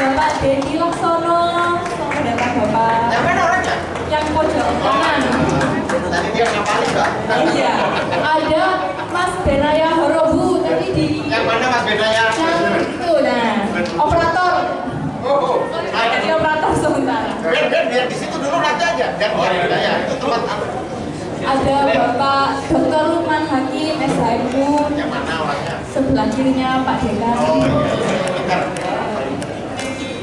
Bapak Denny Laksono. Selamat datang Bapak. Yang mana orangnya? Yang pojok kanan. Tadi dia ngapalin Mbak? Iya. Ada Mas Benaya Horobu tadi di. Yang mana Mas Benaya? Yang itu nah. Operator. Oh, Ada di operator sementara. biar di situ dulu nanti aja. Dan Benaya itu tempat apa? Ada Bapak Dr. Lukman Hakim SHMU. Yang mana orangnya? Sebelah kirinya Pak Dekan. Oh iya, bentar.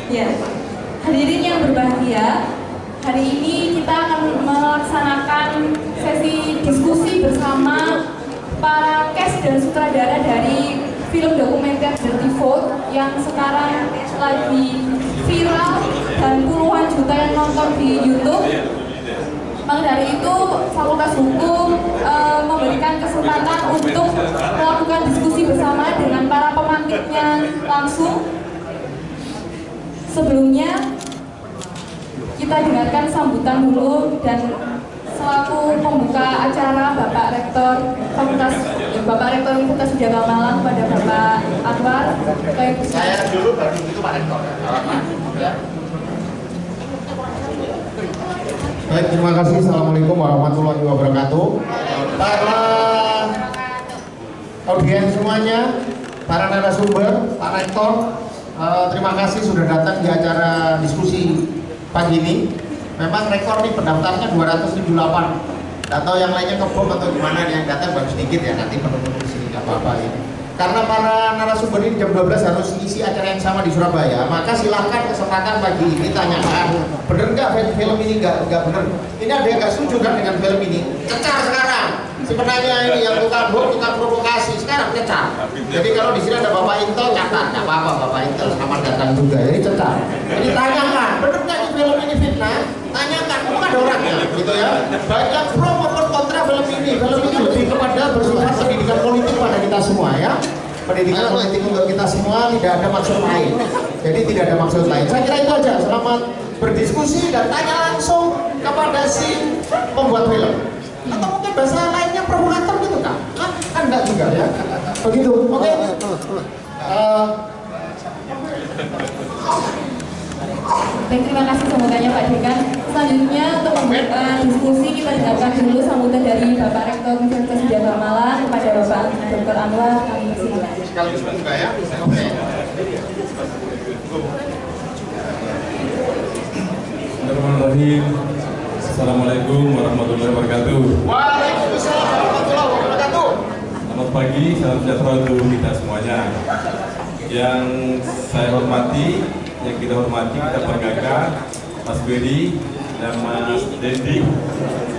Ya, hadirin yang berbahagia, hari ini kita akan melaksanakan sesi diskusi bersama para cast dan sutradara dari film dokumenter Dirty Vote yang sekarang lagi viral dan puluhan juta yang nonton di YouTube. Maka dari itu, Fakultas Hukum memberikan kesempatan untuk melakukan diskusi bersama dengan para pemantiknya langsung. Sebelumnya, kita dengarkan sambutan dulu dan selaku pembuka acara Bapak Rektor Universitas Udayana Malang pada Bapak Anwar. Saya dulu baru itu Pak Rektor. Ya. Baik, terima kasih. Assalamualaikum warahmatullahi wabarakatuh. Para audiens semuanya, para narasumber, Pak Rektor, terima kasih sudah datang di acara diskusi pagi ini. Memang rekor nih pendaftarnya 278. Tidak tahu yang lainnya kebom atau gimana, yang datang baru sedikit ya, nanti penuh-penuh di sini nggak apa-apa ini. Karena para narasumber ini jam 12 harus isi acara yang sama di Surabaya, maka silahkan kesempatan pagi ini tanyakan, bener nggak film ini nggak bener. Ini ada yang nggak setuju kan dengan film ini? Cecar sekarang. Sebenarnya ini yang tukang bom, tukang provokasi, sekarang cecar. Jadi kalau di sini ada Bapak Intel, catat, nggak apa-apa Bapak Intel, selamat datang juga. Ini cecar. Jadi tanyakan, bener nggak ini film ini fitnah? Tanyakan, bukan ada orangnya, gitu ya. Baik yang pro maupun kontra film ini lebih kepada bersifat pendidikan politik pada kita semua ya. Pendidikan politik untuk kita semua, tidak ada maksud lain. Jadi tidak ada maksud lain. Saya kira itu aja. Selamat berdiskusi dan tanya langsung kepada si pembuat film. Atau mungkin bahasa lainnya provokator gitu kan? Kan enggak juga ya. Begitu. Oke. Baik, terima kasih sambutannya Pak Dekan. Selanjutnya untuk membuka diskusi kita dengarkan dulu sambutan dari Bapak Rektor Universitas Udayana Malang kepada Bapak Dr. Anwar. Kami persilakan. Sekaligus buka ya. Oke. Bismillahirrahmanirrahim. Assalamualaikum warahmatullahi wabarakatuh. Waalaikumsalam warahmatullahi wabarakatuh. Selamat pagi, salam sejahtera untuk kita semuanya. Yang saya hormati, yang kita hormati, kita banggakan Mas Bedi dan Mas Dendi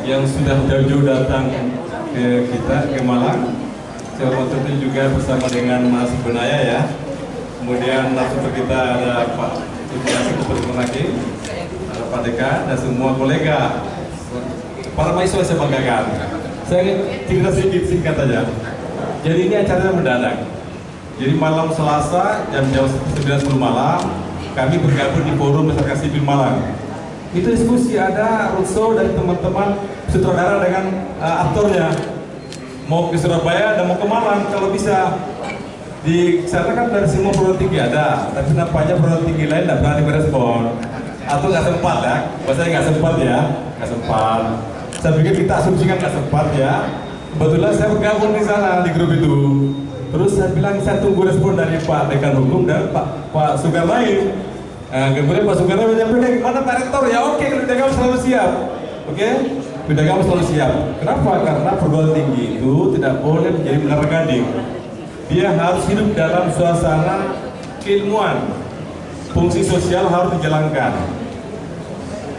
yang sudah jauh-jauh datang ke kita, ke Malang. Saya hormati juga bersama dengan Mas Benaya ya. Kemudian narasumber kita ada Pak Sudiasi Ketua Hakim, ada Pak Dekan dan semua kolega. Para mahasiswa saya banggakan. Saya cerita sedikit singkat aja. Jadi ini acaranya mendadak. Jadi malam Selasa jam 9.10 malam kami bergabung di Forum Masyarakat Sipil Malang. Itu diskusi, ada roadshow dari teman-teman sutradara dengan aktornya. Mau ke Surabaya dan mau ke Malang kalau bisa. Di sana kan dari semua perguruan tinggi ada, tapi nampaknya perguruan tinggi lain tidak berani merespon atau nggak sempat ya. Bahasanya nggak sempat ya, nggak sempat. Saya pikir kita asumsikan nggak sempat ya. Kebetulan saya bergabung di sana di grup itu. Terus saya bilang saya tunggu respon dari Pak Dekan Hukum dan Pak Sugarlain. Kemudian Pak Sugarlain menyampaikan mana Pak Rektor ya, oke, bidang kamu selalu siap. Oke, bidang kamu selalu siap. Kenapa? Karena perguruan tinggi itu tidak boleh menjadi menara gading. Dia harus hidup dalam suasana keilmuan. Fungsi sosial harus dijalankan.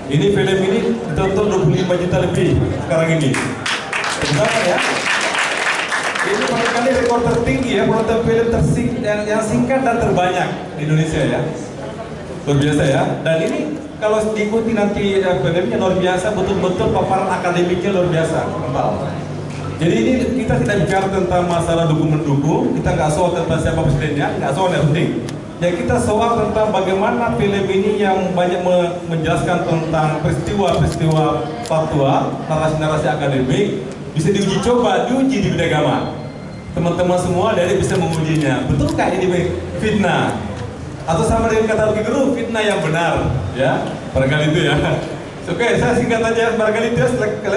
Ini film ini ditonton 25 juta lebih sekarang ini. Benar ya? Ini barangkali rekor tertinggi ya, penonton film yang singkat dan terbanyak di Indonesia ya. Luar biasa ya. Dan ini kalau diikuti nanti filmnya luar biasa, betul-betul paparan akademiknya luar biasa. Kental. Jadi ini kita tidak bicara tentang masalah dukung-mendukung, kita nggak soal tentang siapa presidennya, nggak soal yang penting. Yang kita soal tentang bagaimana film ini yang banyak menjelaskan tentang peristiwa-peristiwa faktual, narasi-narasi akademik, bisa diuji coba, diuji di bidang agama. Teman-teman semua dari bisa mengujinya. Betulkah ini fitnah? atau sama dengan kata Rocky Gerung, fitnah yang benar, ya, barangkali itu ya. Oke, saya singkat aja, barangkali itu.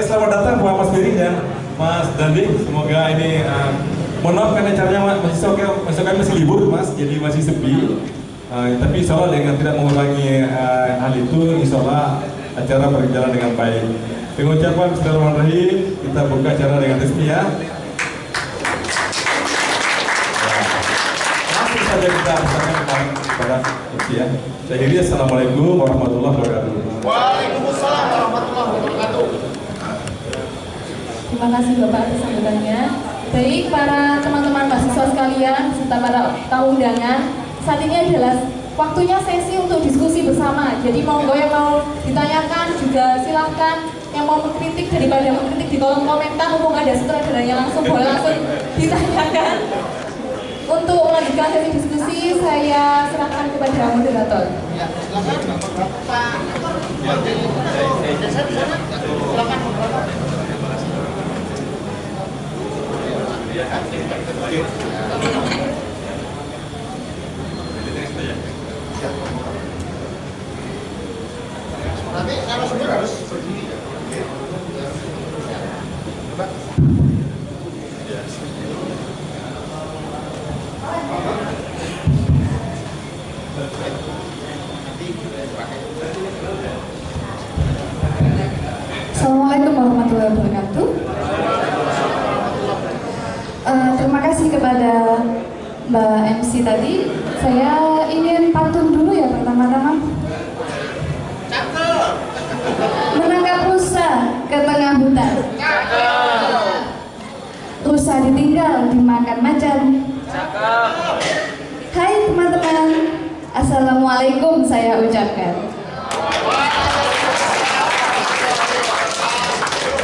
Selamat datang buat Mas Beri dan Mas Dandi. Semoga ini, mohon maaf karena caranya masih kami masih libur, Mas, jadi masih sepi. Tapi insya Allah dengan tidak mengurangi hal itu, insya Allah acara berjalan dengan baik. Dengan ucapan bismillahirrahmanirrahim, kita buka acara dengan resmi ya. Langsung saja kita serahkan kepada MC ya. Saya akhiri, assalamualaikum warahmatullahi wabarakatuh. Waalaikumsalam warahmatullahi wabarakatuh. Terima kasih Bapak atas sambutannya. Baik para teman-teman mahasiswa sekalian serta para tamu undangan, saat ini adalah waktunya sesi untuk diskusi bersama. Jadi monggo yang mau ditanyakan juga silahkan. Yang mau mengkritik daripada mengkritik di kolom komentar, mumpung ada sutradaranya langsung boleh langsung ditanyakan. Untuk melanjutkan sesi diskusi, saya serahkan kepada moderator. Ya, silakan Pak. Silakan. Nanti kalau sumber harus berdiri. Assalamualaikum warahmatullahi wabarakatuh. Terima kasih kepada Mbak MC tadi. Saya ingin pantun dulu ya pertama-tama. Menangkap rusa ke tengah hutan. Rusa ditinggal dimakan macan. Hai teman-teman, assalamualaikum saya ucapkan.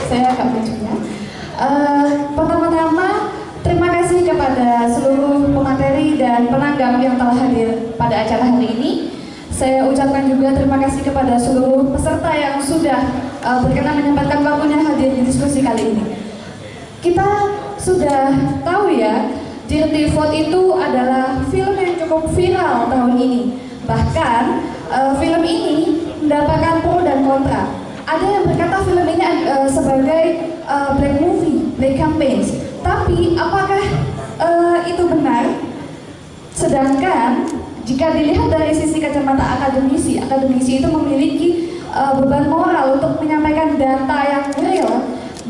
Saya agak lucu ya. Pertama-tama terima kasih kepada seluruh pemateri dan penanggap yang telah hadir pada acara hari ini. Saya ucapkan juga terima kasih kepada seluruh peserta yang sudah berkenan menyempatkan waktunya hadir di diskusi kali ini. Kita sudah tahu ya, Dirty Vote itu adalah film yang cukup viral tahun ini. Bahkan film ini mendapatkan pro dan kontra. Ada yang berkata film ini sebagai black movie, black campaigns. Tapi apakah itu benar? Sedangkan jika dilihat dari sisi kacamata akademisi itu memiliki beban moral untuk menyampaikan data yang real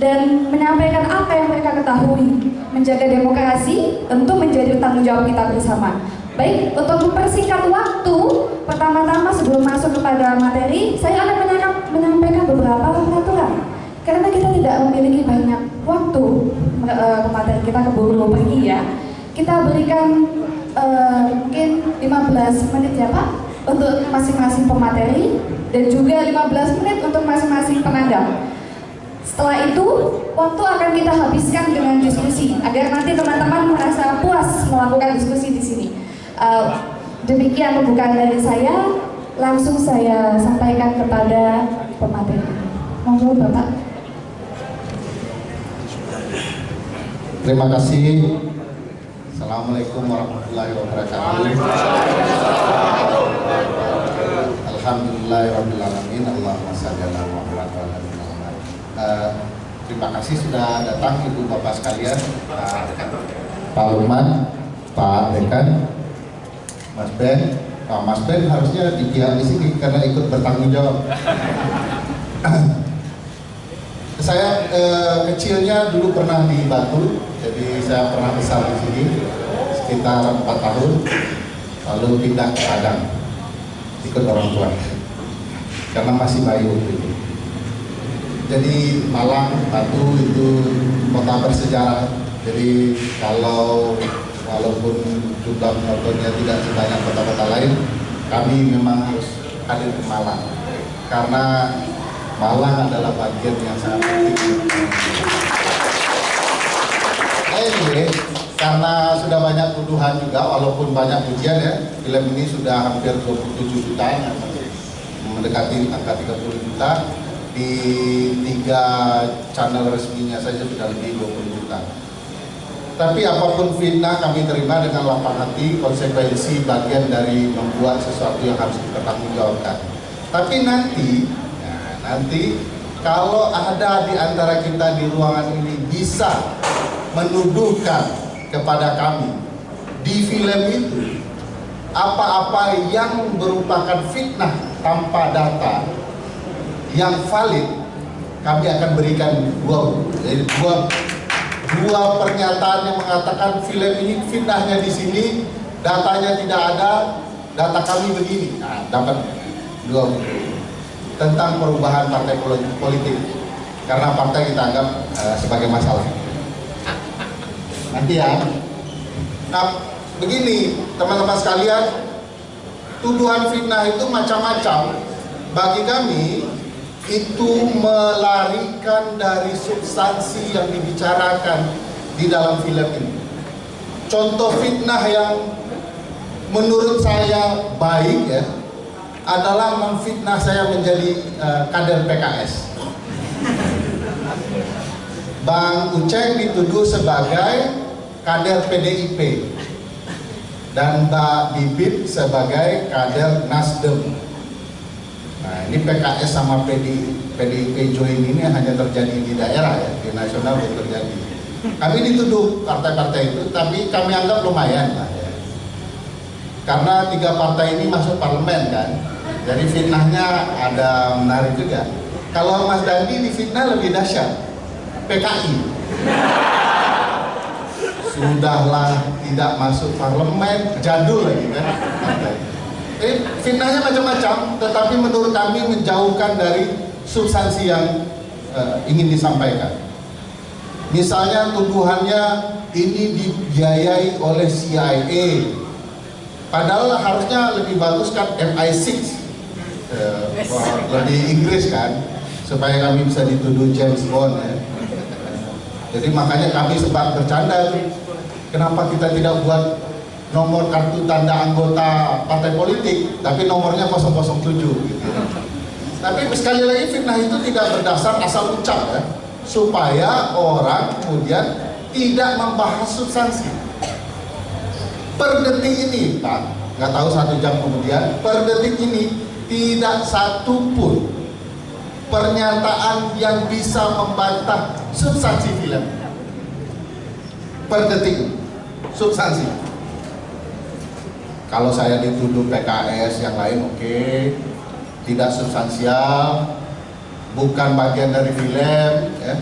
dan menyampaikan apa yang mereka ketahui. Menjaga demokrasi tentu menjadi tanggung jawab kita bersama. Baik, untuk mempersingkat waktu, pertama-tama sebelum masuk kepada materi, saya akan menyampaikan beberapa peraturan. Karena kita tidak memiliki banyak waktu, materi kita keburu pergi ya. Kita berikan mungkin 15 menit ya Pak, untuk masing-masing pemateri, dan juga 15 menit untuk masing-masing penanggap. Setelah itu, waktu akan kita habiskan dengan diskusi, agar nanti teman-teman merasa puas melakukan diskusi di sini. Demikian pembukaan dari saya, langsung saya sampaikan kepada pemateri. Monggo Bapak. Terima kasih. Assalamualaikum warahmatullahi wabarakatuh. Alhamdulillahirrahmanirrahim. Allahumma shalli ala Muhammad wa ala ali Muhammad. Terima kasih sudah datang Ibu Bapak sekalian, Pak Lukman, Pak Dekan, Mas Ben. Mas Ben harusnya di sini karena ikut bertanggung jawab. Saya kecilnya dulu pernah di Batu, jadi saya pernah besar di sini sekitar 4 tahun, lalu pindah ke Padang ikut orang tua karena masih bayi waktu itu. Jadi Malang, Batu itu kota bersejarah. Jadi walaupun jumlah penontonnya tidak sebanyak kota-kota lain, kami memang harus hadir ke Malang karena Malang adalah bagian yang sangat penting. Anyway, karena sudah banyak tuduhan juga, walaupun banyak pujian ya, film ini sudah hampir 27 juta, mendekati angka 30 juta. Di 3 channel resminya saja sudah lebih 20 juta. Tapi apapun fitnah kami terima dengan lapang hati, konsekuensi bagian dari membuat sesuatu yang harus kita tanggungjawabkan. Tapi nanti kalau ada di antara kita di ruangan ini bisa menuduhkan kepada kami di film itu apa-apa yang merupakan fitnah tanpa data yang valid, kami akan berikan dua pernyataan yang mengatakan film ini fitnahnya di sini, datanya tidak ada, data kami begini. Nah, dapat dua tentang perubahan partai politik, karena partai kita anggap sebagai masalah. Nanti ya. Nah, begini teman-teman sekalian, tuduhan fitnah itu macam-macam. Bagi kami itu melarikan dari substansi yang dibicarakan di dalam film ini. Contoh fitnah yang menurut saya baik ya adalah memfitnah saya menjadi kader PKS. Bang Uceng dituduh sebagai kader PDIP dan Mbak Bibip sebagai kader Nasdem. Nah, ini PKS sama PDIP join ini hanya terjadi di daerah ya, di nasional belum terjadi. Kami dituduh partai-partai itu, tapi kami anggap lumayan lah ya. Karena 3 partai ini masuk parlemen kan, jadi fitnahnya ada menarik juga. Kalau Mas Dandi difitnah lebih dahsyat, PKI. Sudahlah tidak masuk parlemen, jadul lagi kan. Fitnahnya macam-macam, tetapi menurut kami menjauhkan dari substansi yang ingin disampaikan. Misalnya tuduhannya ini dibiayai oleh CIA, padahal harusnya lebih bagus kan MI6, lebih Inggris kan, supaya kami bisa dituduh James Bond ya. Jadi makanya kami sempat bercanda tuh, kenapa kita tidak buat nomor kartu tanda anggota partai politik, tapi nomornya 007 gitu. Tapi sekali lagi fitnah itu tidak berdasar asal ucap ya, supaya orang kemudian tidak membahas substansi. Per detik ini, Pak, nggak tahu 1 jam kemudian, per detik ini tidak satu pun pernyataan yang bisa membantah substansi film. Per detik substansi. Kalau saya dituduh PKS, yang lain oke, tidak substansial, bukan bagian dari film ya.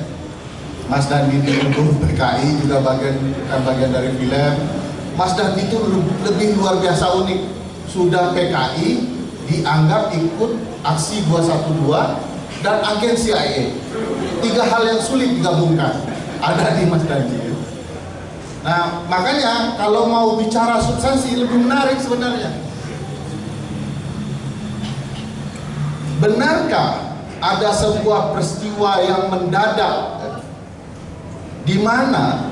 Mas Dandi dituduh PKI juga bukan bagian dari film. Mas Dandi itu lebih luar biasa unik, sudah PKI dianggap ikut aksi 212 dan agen CIA. 3 hal yang sulit digabungkan ada di Mas Dandi. Nah, makanya kalau mau bicara substansi lebih menarik sebenarnya. Benarkah ada sebuah peristiwa yang mendadak di mana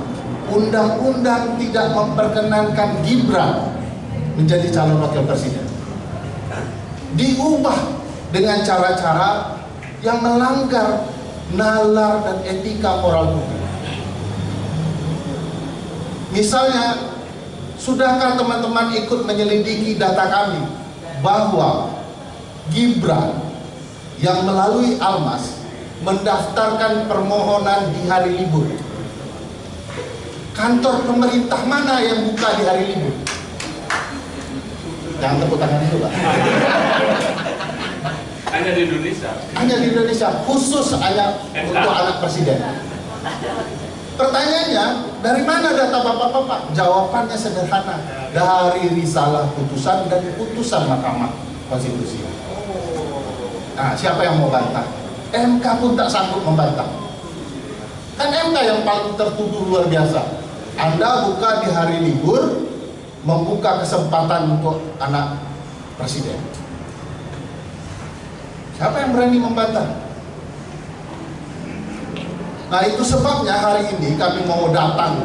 undang-undang tidak memperkenankan Gibran menjadi calon wakil presiden? Diubah dengan cara-cara yang melanggar nalar dan etika moral publik. Misalnya, sudahkah teman-teman ikut menyelidiki data kami bahwa Gibran yang melalui Almas mendaftarkan permohonan di hari libur? Kantor pemerintah mana yang buka di hari libur? Jangan tepuk tangan dulu, Pak. Hanya di Indonesia. Hanya di Indonesia, khusus hanya untuk anak presiden. Pertanyaannya, dari mana data bapak-bapak? Jawabannya sederhana, dari risalah putusan dan putusan Mahkamah Konstitusi. Nah, siapa yang mau bantah? MK pun tak sanggup membantah. Kan MK yang paling tertuduh luar biasa. Anda buka di hari libur, membuka kesempatan untuk anak presiden. Siapa yang berani membantah? Nah, itu sebabnya hari ini kami mau datang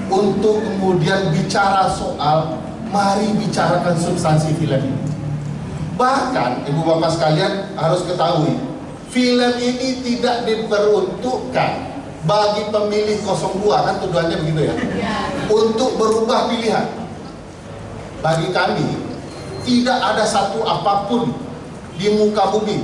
untuk kemudian bicara soal, mari bicarakan substansi film ini. Bahkan ibu bapak sekalian harus ketahui, film ini tidak diperuntukkan bagi pemilih 02, kan tujuannya begitu ya, untuk berubah pilihan. Bagi kami tidak ada satu apapun di muka bumi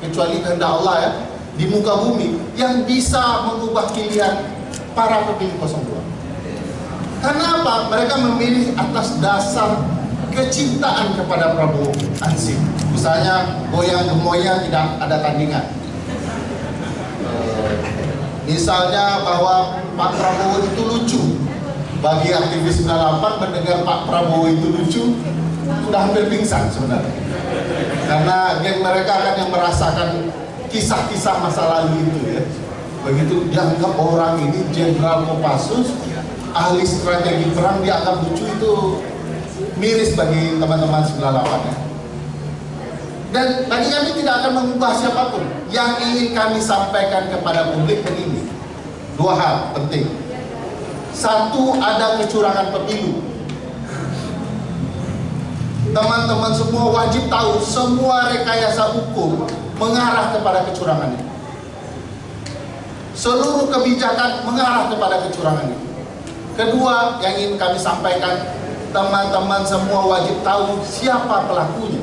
kecuali kehendak Allah ya, di muka bumi yang bisa mengubah pilihan para pemilih 02. Karena apa? Mereka memilih atas dasar kecintaan kepada Prabowo Ansip. Misalnya goyang gemoyang tidak ada tandingan. Misalnya bahwa Pak Prabowo itu lucu. Bagi aktivis 98 mendengar Pak Prabowo itu lucu sudah hampir pingsan sebenarnya. Karena geng mereka kan yang merasakan kisah-kisah masa lalu itu ya. Begitu dianggap orang ini Jenderal Kopassus, ahli strategi perang, dianggap lucu, itu miris bagi teman-teman 98 ya. Dan bagi kami tidak akan mengubah siapapun. Yang ingin kami sampaikan kepada publik begini, dua hal penting. Satu, ada kecurangan pemilu. Teman-teman semua wajib tahu semua rekayasa hukum mengarah kepada kecurangan itu. Seluruh kebijakan mengarah kepada kecurangan itu. Kedua, yang ingin kami sampaikan, teman-teman semua wajib tahu siapa pelakunya.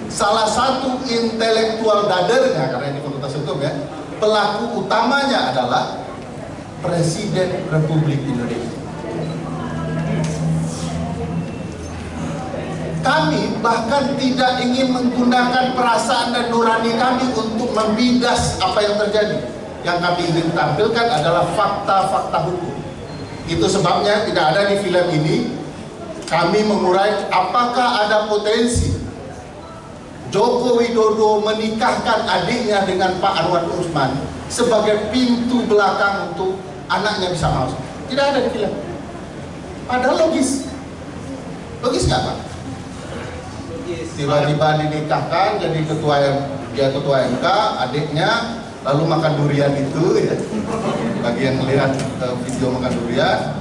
Salah satu intelektual dadernya, karena ini fakultas hukum ya, pelaku utamanya adalah Presiden Republik Indonesia. Kami bahkan tidak ingin menggunakan perasaan dan nurani kami untuk membidas apa yang terjadi. Yang kami ingin tampilkan adalah fakta-fakta hukum. Itu sebabnya tidak ada di film ini kami mengurai apakah ada potensi Joko Widodo menikahkan adiknya dengan Pak Anwar Usman sebagai pintu belakang untuk anaknya bisa masuk. Tidak ada di film. Padahal logis. Logis nggak Pak? Tiba-tiba dinikahkan jadi ketua MK, adiknya lalu makan durian itu ya. Bagi yang melihat video makan durian,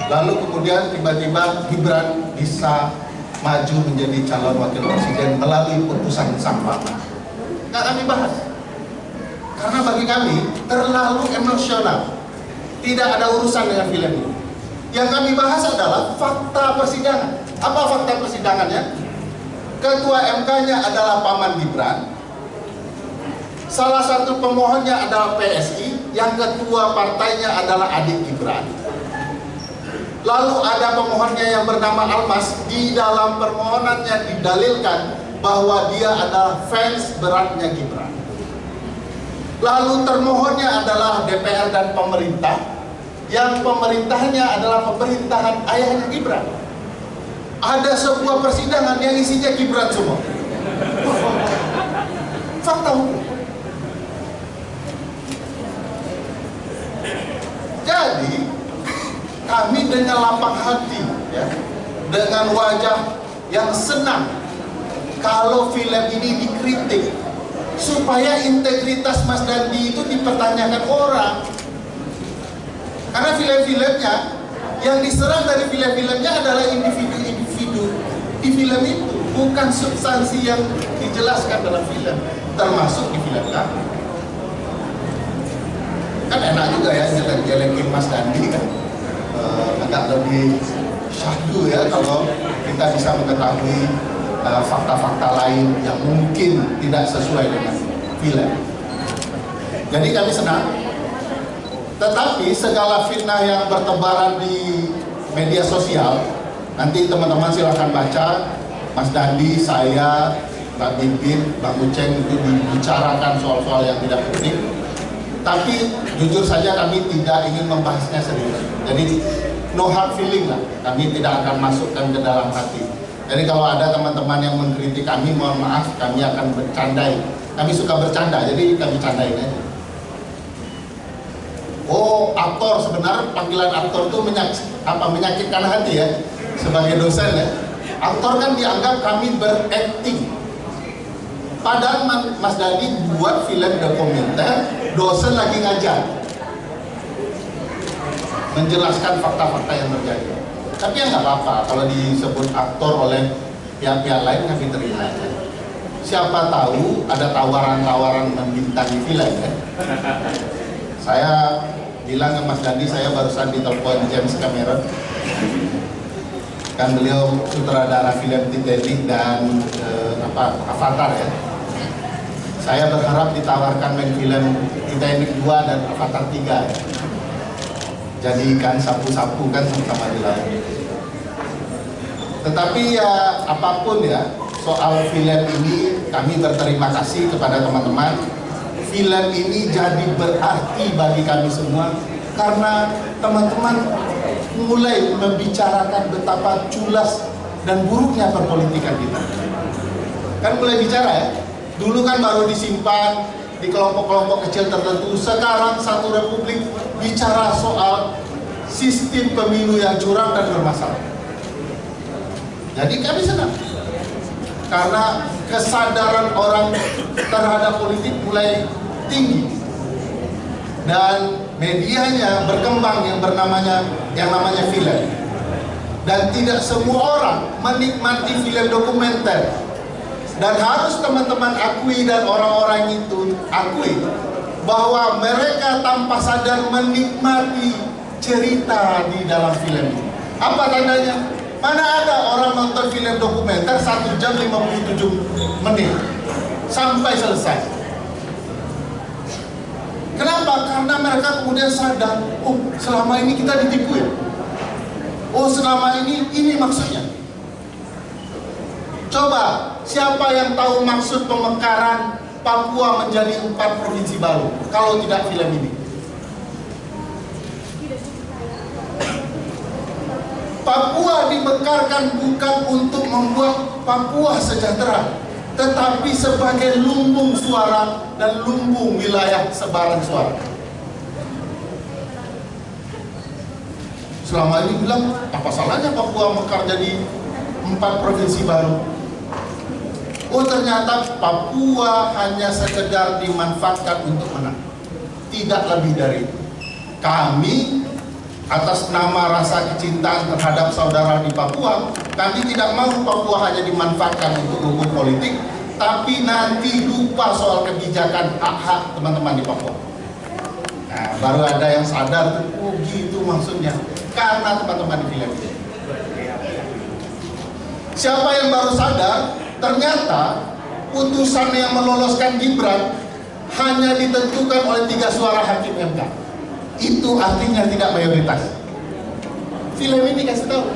lalu kemudian tiba-tiba Gibran bisa maju menjadi calon wakil presiden melalui putusan sang Bapak. Nggak kami bahas. Karena bagi kami terlalu emosional. Tidak ada urusan dengan film ini. Yang kami bahas adalah fakta persidangan. Apa fakta persidangannya? Ketua MK-nya adalah Paman Gibran. Salah satu pemohonnya adalah PSI, yang ketua partainya adalah adik Gibran. Lalu ada pemohonnya yang bernama Almas. Di dalam permohonannya didalilkan bahwa dia adalah fans beratnya Gibran. Lalu termohonnya adalah DPR dan pemerintah, yang pemerintahnya adalah pemerintahan ayahnya Gibran. Ada sebuah persidangan yang isinya Gibran semua. Fakta hukum. Jadi kami dengan lapang hati ya, dengan wajah yang senang kalau film ini dikritik supaya integritas Mas Dandi itu dipertanyakan orang. Karena film-filmnya yang diserang dari film-filmnya adalah individu-individu di film itu, bukan substansi yang dijelaskan dalam film, termasuk di film kami. Kan enak juga ya jelek-jelekin Mas Dandi kan, agak lebih syahdu ya kalau kita bisa mengetahui fakta-fakta lain yang mungkin tidak sesuai dengan film. Jadi kami senang. Tetapi segala fitnah yang bertebaran di media sosial, nanti teman-teman silahkan baca. Mas Dandi, saya, Mbak Bibit, Bang Uceng itu dibicarakan soal-soal yang tidak penting. Tapi jujur saja kami tidak ingin membahasnya serius. Jadi no hard feeling lah, kami tidak akan masukkan ke dalam hati. Jadi kalau ada teman-teman yang mengkritik kami, mohon maaf, kami akan bercandai. Kami suka bercanda, jadi kami candain aja. Oh, aktor, sebenarnya panggilan aktor itu menyakitkan hati ya. Sebagai dosen ya, aktor kan dianggap kami berakting. Padahal Mas Dandi buat film dokumenter, dosen lagi ngajar, menjelaskan fakta-fakta yang terjadi. Tapi ya nggak apa-apa kalau disebut aktor oleh pihak-pihak lain, kami terima aja. Siapa tahu ada tawaran-tawaran membintangi film ya. Saya bilang ke Mas Dandi, saya barusan ditelepon James Cameron, kan beliau sutradara film Titanic dan Avatar ya. Saya berharap ditawarkan main film Titanic 2 dan Avatar 3 ya. Jadi kan sapu-sapu kan sama-sama di laut. Tetapi ya apapun ya soal film ini, kami berterima kasih kepada teman-teman. Film ini jadi berarti bagi kami semua karena teman-teman mulai membicarakan betapa culas dan buruknya perpolitikan kita. Kan mulai bicara ya. Dulu kan baru disimpan di kelompok-kelompok kecil tertentu. Sekarang satu republik bicara soal sistem pemilu yang curang dan bermasalah. Jadi kami senang karena kesadaran orang terhadap politik mulai tinggi dan medianya berkembang yang namanya film. Dan tidak semua orang menikmati film dokumenter. Dan harus teman-teman akui dan orang-orang itu akui bahwa mereka tanpa sadar menikmati cerita di dalam film ini. Apa tandanya? Mana ada orang nonton film dokumenter 1 jam 57 menit sampai selesai. Kenapa? Karena mereka kemudian sadar, oh selama ini kita ditipu ya. Oh selama ini maksudnya. Coba, siapa yang tahu maksud pemekaran Papua menjadi 4 provinsi baru? Kalau tidak film ini. Papua dimekarkan bukan untuk membuat Papua sejahtera, tetapi sebagai lumbung suara dan lumbung wilayah sebaran suara. Selama ini bilang, apa salahnya Papua mekar jadi 4 provinsi baru? Oh ternyata Papua hanya sekedar dimanfaatkan untuk menang, tidak lebih dari itu. Kami atas nama rasa kecintaan terhadap saudara di Papua, kami tidak mau Papua hanya dimanfaatkan untuk hukum politik, tapi nanti lupa soal kebijakan hak-hak teman-teman di Papua. Nah, baru ada yang sadar, oh gitu maksudnya, karena teman-teman di film ini. Siapa yang baru sadar? Ternyata putusan yang meloloskan Gibran hanya ditentukan oleh 3 suara hakim MK. Itu artinya tidak mayoritas. Film ini kasih tahu.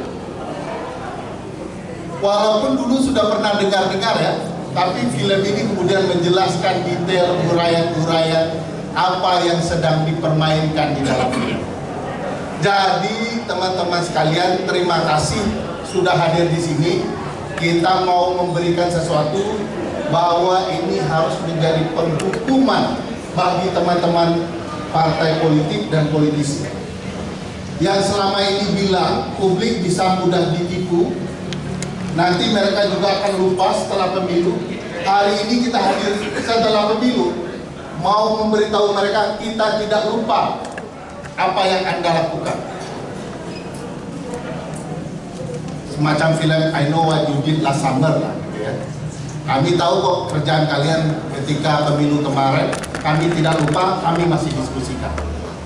Walaupun dulu sudah pernah dengar-dengar ya, tapi film ini kemudian menjelaskan detail uraian-uraian apa yang sedang dipermainkan di dalam film. Jadi teman-teman sekalian, terima kasih sudah hadir di sini. Kita mau memberikan sesuatu bahwa ini harus menjadi penghukuman bagi teman-teman partai politik dan politisi yang selama ini bilang publik bisa mudah ditipu. Nanti mereka juga akan lupa setelah pemilu. Hari ini kita hadir setelah pemilu, mau memberitahu mereka kita tidak lupa apa yang Anda lakukan. Semacam film I Know What You Did Last Summer lah, gitu ya. Kami tahu kok kerjaan kalian ketika pemilu kemarin. Kami tidak lupa, kami masih diskusikan.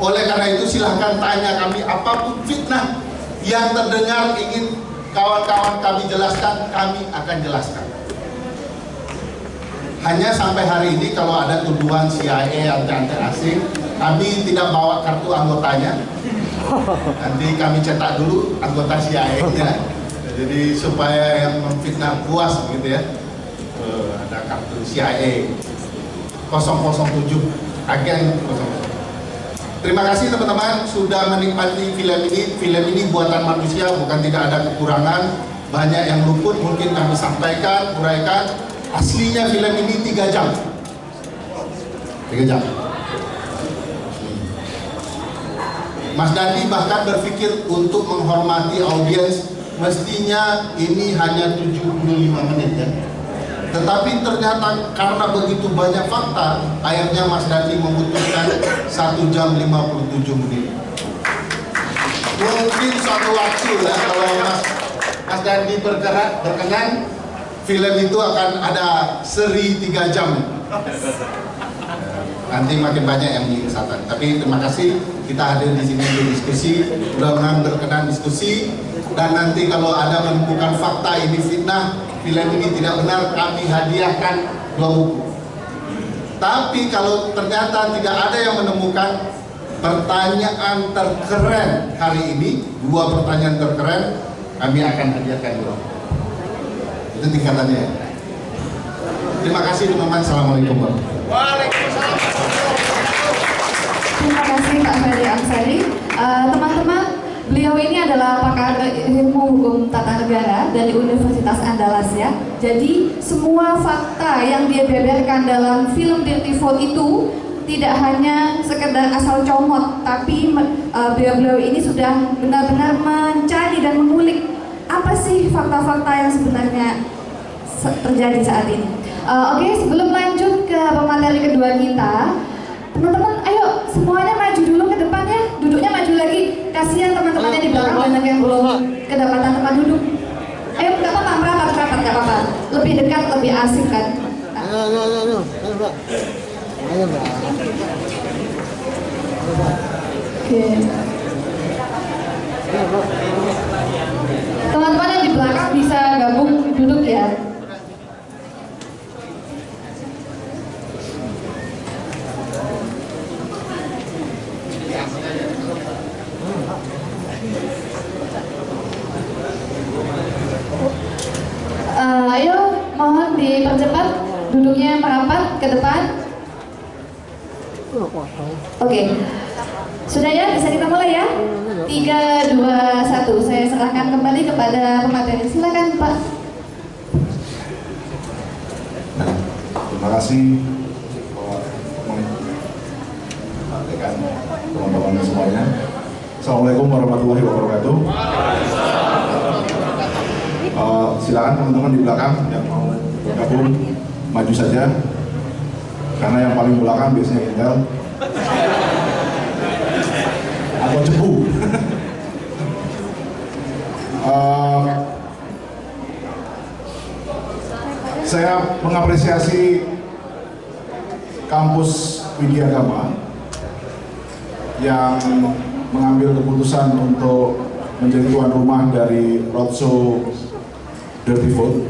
Oleh karena itu silahkan tanya kami apapun fitnah yang terdengar ingin kawan-kawan kami jelaskan, kami akan jelaskan. Hanya sampai hari ini kalau ada tuduhan CIA anti asing, kami tidak bawa kartu anggotanya. Nanti kami cetak dulu anggota CIA-nya. Jadi supaya yang memfitnah puas begitu ya. Ada kartu CIA 007 agen 007. Terima kasih teman-teman sudah menikmati film ini. Film ini buatan manusia, bukan tidak ada kekurangan. Banyak yang luput mungkin kami sampaikan, uraikan. Aslinya film ini 3 jam. 3 jam. Mas Dandi bahkan berpikir untuk menghormati audiens, mestinya ini hanya 75 menit ya. Tetapi ternyata karena begitu banyak fakta, akhirnya Mas Dandi memutuskan 1 jam 57 menit. Mungkin suatu waktu ya, kalau Mas Dandi berkenan, film itu akan ada seri 3 jam. nanti makin banyak yang kesatan. Tapi terima kasih kita hadir di sini untuk diskusi, mudah-mudahan berkenan diskusi, dan nanti kalau ada menemukan fakta ini fitnah, film ini tidak benar, kami hadiahkan 2 buku. Tapi kalau ternyata tidak ada yang menemukan pertanyaan terkeren hari ini, 2 pertanyaan terkeren, kami akan hadiahkan 2. Itu tingkatannya. Terima kasih teman-teman. Assalamualaikum warahmatullahi wabarakatuh. Terima kasih Pak Ferry Amsari. Teman-teman, beliau ini adalah pakar ilmu hukum tata negara dari Universitas Andalas ya. Jadi semua fakta yang dia beberkan dalam film Dirty Vote itu tidak hanya sekedar asal comot, tapi beliau ini sudah benar-benar mencari dan mengulik apa sih fakta-fakta yang sebenarnya terjadi saat ini. Oke, sebelum lanjut ke pemateri kedua kita, teman-teman ayo semuanya maju dulu ke depan ya, duduknya maju lagi. Kasihan teman-teman yang di belakang banyak yang belum kedapatan tempat duduk. Ayo nggak apa-apa, merapat nggak apa-apa, lebih dekat lebih asik kan. Oke. Teman-teman yang di belakang bisa gabung duduk ya. Ayo mohon dipercepat duduknya, merapat ke depan. Oke. Sudah ya, bisa kita mulai ya? 3, 2, 1. Saya serahkan kembali kepada pemateri. Silakan Pak. Terima kasih teman-teman semuanya. Assalamualaikum warahmatullahi wabarakatuh. Silakan teman-teman di belakang yang mau bergabung maju saja, karena yang paling belakang biasanya Intel atau cepu. Saya mengapresiasi kampus Widyagama yang mengambil keputusan untuk menjadi tuan rumah dari roadshow Dirty Vote,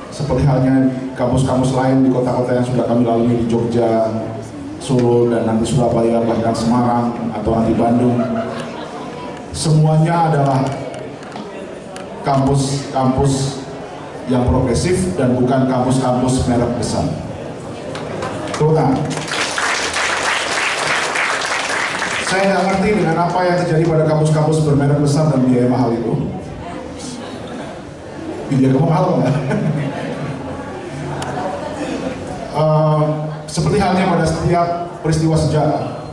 seperti halnya kampus-kampus lain di kota-kota yang sudah kami lalui di Jogja, Solo, dan nanti Surabaya, bahkan Semarang atau nanti Bandung. Semuanya adalah kampus-kampus yang progresif dan bukan kampus-kampus merek besar. Tuhan, saya nggak ngerti dengan apa yang terjadi pada kampus-kampus bermerek besar dan biaya mahal itu. Biaya mahal nggak? Seperti halnya pada setiap peristiwa sejarah,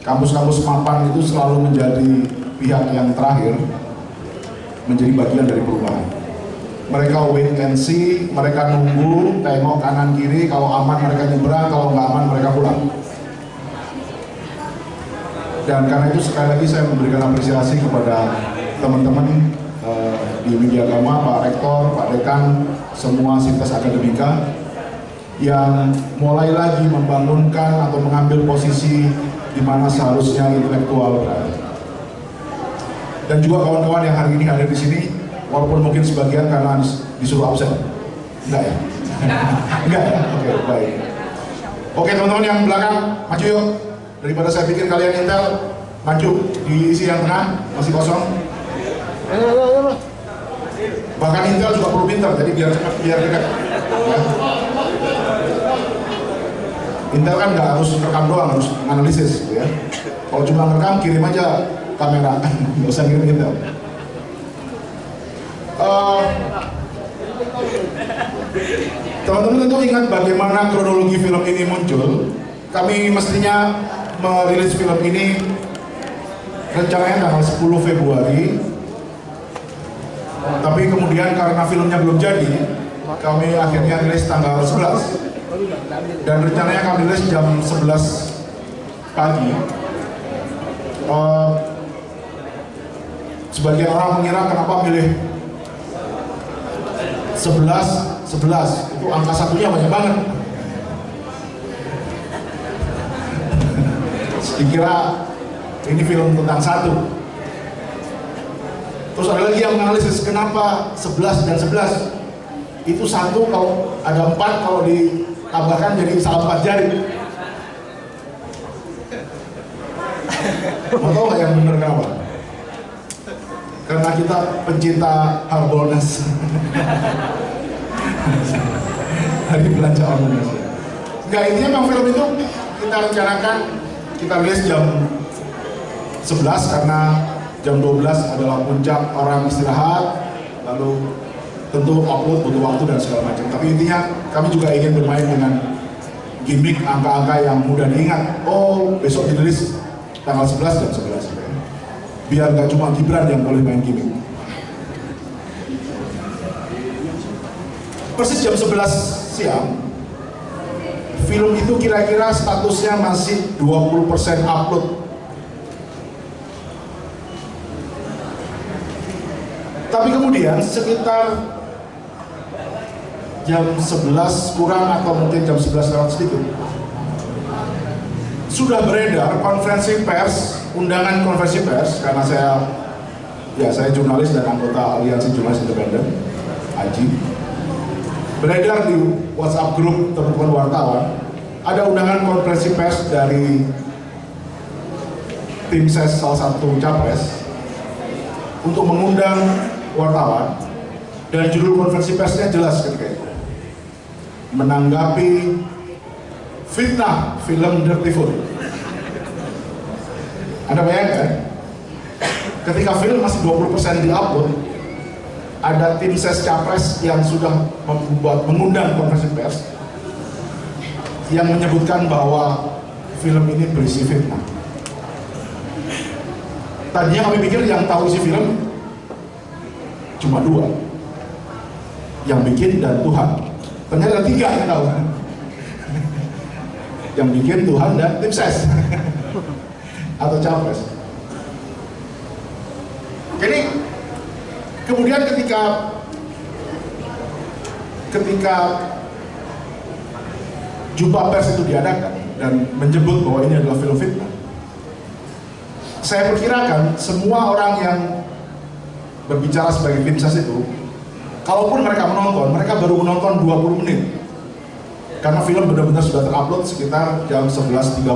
kampus-kampus mapan itu selalu menjadi pihak yang terakhir, menjadi bagian dari perubahan. Mereka wait and see, mereka nunggu, tengok kanan kiri, kalau aman mereka nyebrang, kalau nggak aman mereka pulang. Dan karena itu sekali lagi saya memberikan apresiasi kepada teman-teman di Widyagama, Pak Rektor, Pak Dekan, semua sivitas akademika yang mulai lagi membangunkan atau mengambil posisi di mana seharusnya intelektual berada. Dan juga kawan-kawan yang hari ini hadir di sini, walaupun mungkin sebagian karena disuruh absen. Enggak ya? Enggak ya? Oke, baik. Oke teman-teman yang belakang, maju yuk. Daripada saya pikir kalian intel, maju. Diisi yang tengah, masih kosong. Bahkan intel juga perlu pintar, jadi biar cepat, biar dekat. Ya. Intel kan nggak harus rekam doang, harus analisis gitu ya. Kalau cuma rekam, kirim aja kamera, nggak usah kirim Intel. Teman-teman tentu ingat bagaimana kronologi film ini muncul. Kami mestinya merilis film ini rencananya tanggal 10 Februari, tapi kemudian karena filmnya belum jadi, kami akhirnya rilis tanggal 11. Dan rencananya kami rilis jam 11 pagi. Sebagian orang mengira kenapa pilih 11, itu angka satunya banyak banget. dikira ini film tentang satu. Terus ada lagi yang menganalisis kenapa 11 dan 11 itu satu, kalau ada 4 kalau ditambahkan jadi salah 4 jari. Mau tau nggak yang bener kenapa? Karena kita pencinta Harbolnas. Hari belanja Harbolnas. Enggak, intinya memang film itu kita rencanakan kita rilis jam 11 karena jam 12 adalah puncak orang istirahat, lalu tentu upload butuh waktu dan segala macam. Tapi intinya kami juga ingin bermain dengan gimmick angka-angka yang mudah diingat. Oh, besok dirilis tanggal 11 jam 11. Biar nggak cuma Gibran yang boleh main gimmick. Persis jam 11 siang, film itu kira-kira statusnya masih 20% upload. Tapi kemudian sekitar jam 11 kurang atau mungkin jam 11 lewat sedikit, sudah beredar konferensi pers, undangan konferensi pers, karena saya jurnalis dan anggota Aliansi Jurnalis Independen, AJI. Beredar di WhatsApp grup teman-teman wartawan, ada undangan konferensi pers dari tim ses salah satu capres untuk mengundang wartawan, dan judul konferensi persnya jelas ketika itu, menanggapi fitnah film Dirty Food. Anda bayangkan, ketika film masih 20% di-upload, ada tim ses capres yang sudah mengundang konferensi pers yang menyebutkan bahwa film ini berisi fitnah. Tadinya kami pikir yang tahu isi film cuma 2, yang bikin dan Tuhan. Ternyata ada 3 yang tahu. Yang bikin Tuhan dan tim ses atau capres. Jadi kemudian ketika jumpa pers itu diadakan dan menyebut bahwa ini adalah film fitnah, saya perkirakan semua orang yang berbicara sebagai tim ses itu, kalaupun mereka menonton, mereka baru menonton 20 menit. Karena film benar-benar sudah terupload sekitar jam 11.30.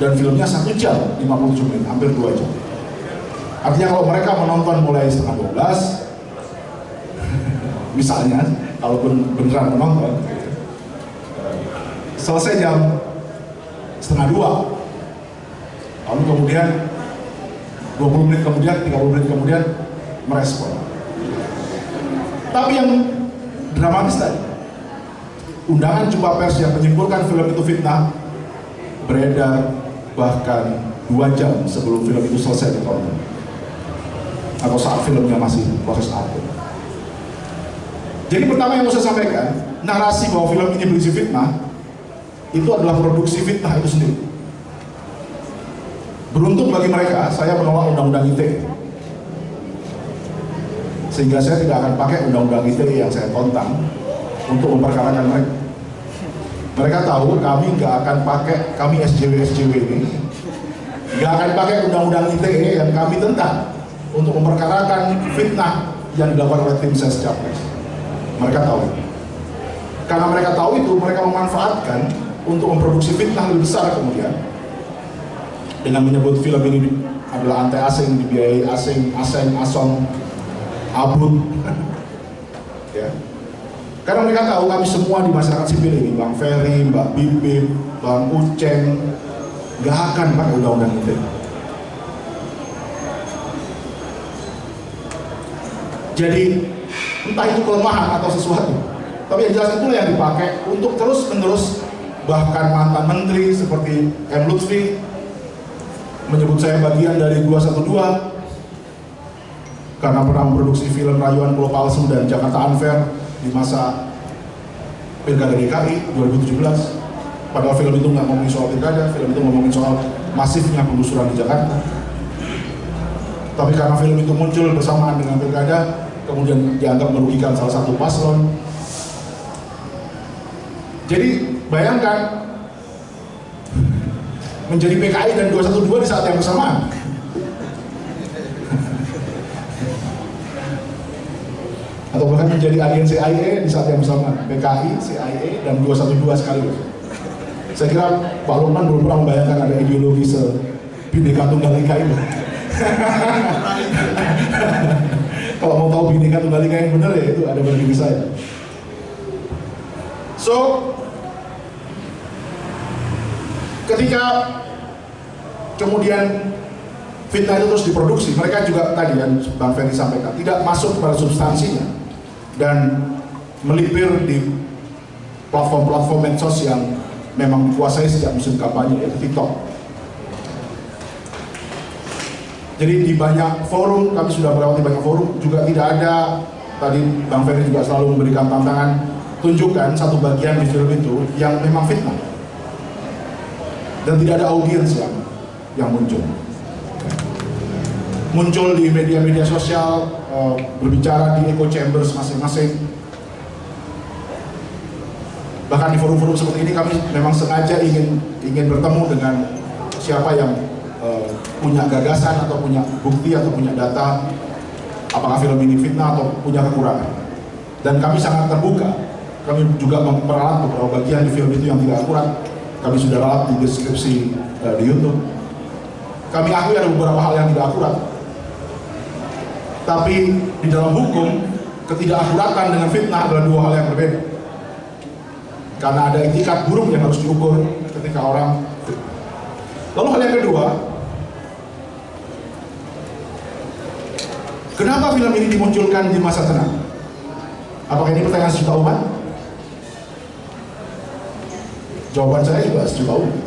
Dan filmnya 1 jam 57 menit, hampir 2 jam. Artinya kalau mereka menonton mulai setengah 12, misalnya, kalaupun beneran menonton, selesai jam setengah 2, lalu kemudian 20 menit kemudian, 30 menit kemudian merespon. Tapi yang dramatis tadi, undangan jumpa pers yang menyimpulkan film itu fitnah beredar bahkan 2 jam sebelum film itu selesai ditonton, atau saat filmnya masih proses upload. Jadi pertama yang mau saya sampaikan, narasi bahwa film ini berisi fitnah itu adalah produksi fitnah itu sendiri. Beruntung bagi mereka, saya menolak undang-undang ITE, sehingga saya tidak akan pakai undang-undang ITE yang saya tontang untuk memperkarakan mereka. Mereka tahu kami nggak akan pakai, kami SJW ini nggak akan pakai undang-undang ITE yang kami tentang untuk memperkarakan fitnah yang dilakukan oleh tim ses capres. Mereka tahu. Karena mereka tahu itu, mereka memanfaatkan untuk memproduksi fitnah lebih besar kemudian, dengan menyebut film ini adalah anti asing, dibiayai asing, asong, abut. Ya. Karena mereka tahu kami semua di masyarakat sipil ini, Bang Ferry, Mbak Bibip, Bang Uceng, gak akan pakai undang-undang itu. Jadi entah itu kelemahan atau sesuatu, tapi yang jelas itulah yang dipakai untuk terus-menerus, bahkan mantan menteri seperti M. Lutfi menyebut saya bagian dari 212 karena pernah memproduksi film Rayuan Pulau Palsu dan Jakarta Unfair di masa Pilkada DKI 2017. Padahal film itu nggak ngomongin soal pilkada, film itu ngomongin soal masifnya penggusuran di Jakarta. Tapi karena film itu muncul bersamaan dengan pilkada, kemudian dianggap merugikan salah satu paslon. Jadi bayangkan menjadi PKI dan 212 di saat yang bersamaan. Atau bahkan menjadi agen CIA di saat yang bersamaan, PKI, CIA, dan 212 sekaligus. Saya kira Pak Lukman belum pernah membayangkan ada ideologi Bhinneka Tunggal Ika itu. Kalau mau tahu Bhinneka Tunggal Ika yang benar ya itu ada pada diri saya. So, ketika kemudian fitnah itu terus diproduksi, mereka juga tadi yang Bang Ferry sampaikan tidak masuk pada substansinya dan melipir di platform-platform medsos yang memang dikuasai sejak musim kampanye, yaitu TikTok. Jadi di banyak forum, kami sudah melewati banyak forum, juga tidak ada, tadi Bang Ferry juga selalu memberikan tantangan, tunjukkan satu bagian di film itu yang memang fitnah. Dan tidak ada audiens yang muncul. Muncul di media-media sosial, berbicara di echo chambers masing-masing. Bahkan di forum-forum seperti ini kami memang sengaja ingin bertemu dengan siapa yang punya gagasan atau punya bukti atau punya data apakah film ini fitnah atau punya kekurangan. Dan kami sangat terbuka. Kami juga memperalat beberapa bagian di film itu yang tidak akurat. Kami sudah ralat di deskripsi di YouTube. Kami akui ada beberapa hal yang tidak akurat. Tapi di dalam hukum, ketidakakuratan dengan fitnah adalah dua hal yang berbeda. Karena ada etikat buruk yang harus diukur ketika orang. Lalu hal yang kedua, kenapa film ini dimunculkan di masa tenang? Apakah ini pertanyaan sejuta umat? Jawaban saya juga sejuta umat.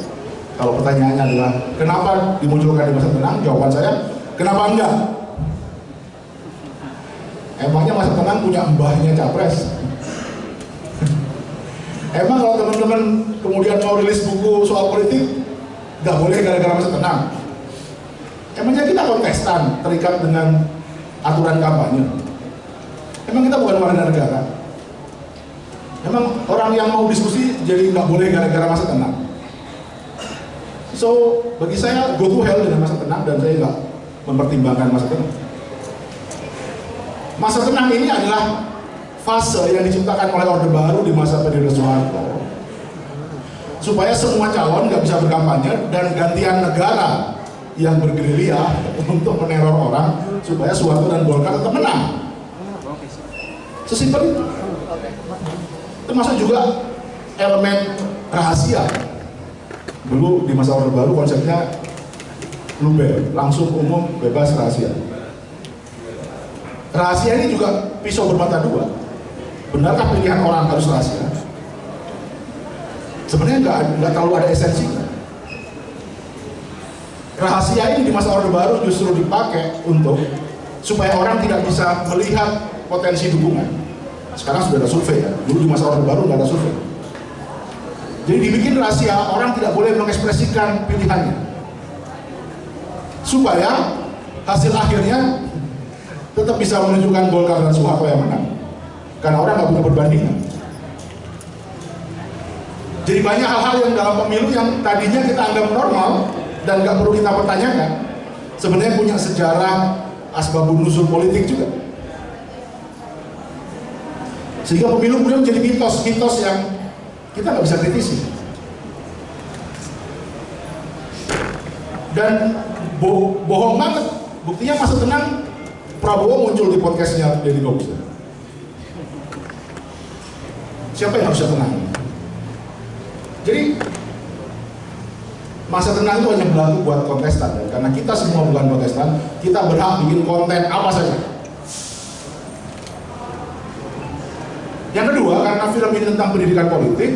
Kalau pertanyaannya adalah kenapa dimunculkan di masa tenang? Jawaban saya, kenapa enggak? Emangnya masa tenang punya mbahnya capres? Emang kalau teman-teman kemudian mau rilis buku soal politik, nggak boleh gara-gara masa tenang? Emangnya kita kontestan terikat dengan aturan kampanye? Emang kita bukan warga negara? Emang orang yang mau diskusi jadi nggak boleh gara-gara masa tenang? So, bagi saya go to hell dengan masa tenang dan saya nggak mempertimbangkan masa tenang. Masa tenang ini adalah fase yang diciptakan oleh Orde Baru di masa periode Soeharto supaya semua calon nggak bisa berkampanye dan gantian negara yang bergerilya untuk meneror orang supaya Soeharto dan Golkar tetap menang. Sesimpel itu. Termasuk juga elemen rahasia. Dulu di masa Orde Baru konsepnya luber, langsung umum, bebas, rahasia. Rahasia ini juga pisau bermata dua. Benarkah pilihan orang harus rahasia? Sebenarnya nggak terlalu ada esensinya. Rahasia ini di masa Orde Baru justru dipakai untuk supaya orang tidak bisa melihat potensi dukungan. Sekarang sudah ada survei ya. Dulu di masa Orde Baru nggak ada survei. Jadi dibikin rahasia, orang tidak boleh mengekspresikan pilihannya. Supaya hasil akhirnya tetap bisa menunjukkan Golkar dan Soeharto yang menang. Karena orang nggak punya perbandingan. Jadi banyak hal-hal yang dalam pemilu yang tadinya kita anggap normal dan nggak perlu kita pertanyakan, sebenarnya punya sejarah asbabun nuzul politik juga. Sehingga pemilu kemudian menjadi mitos yang kita nggak bisa kritisi. Dan bohong banget, buktinya masa tenang Prabowo muncul di podcastnya Deddy Corbuzier. Siapa yang harusnya tenang? Jadi masa tenang itu hanya berlaku buat kontestan, ya? Karena kita semua bukan kontestan, kita berhak bikin konten apa saja. Yang kedua, karena film ini tentang pendidikan politik,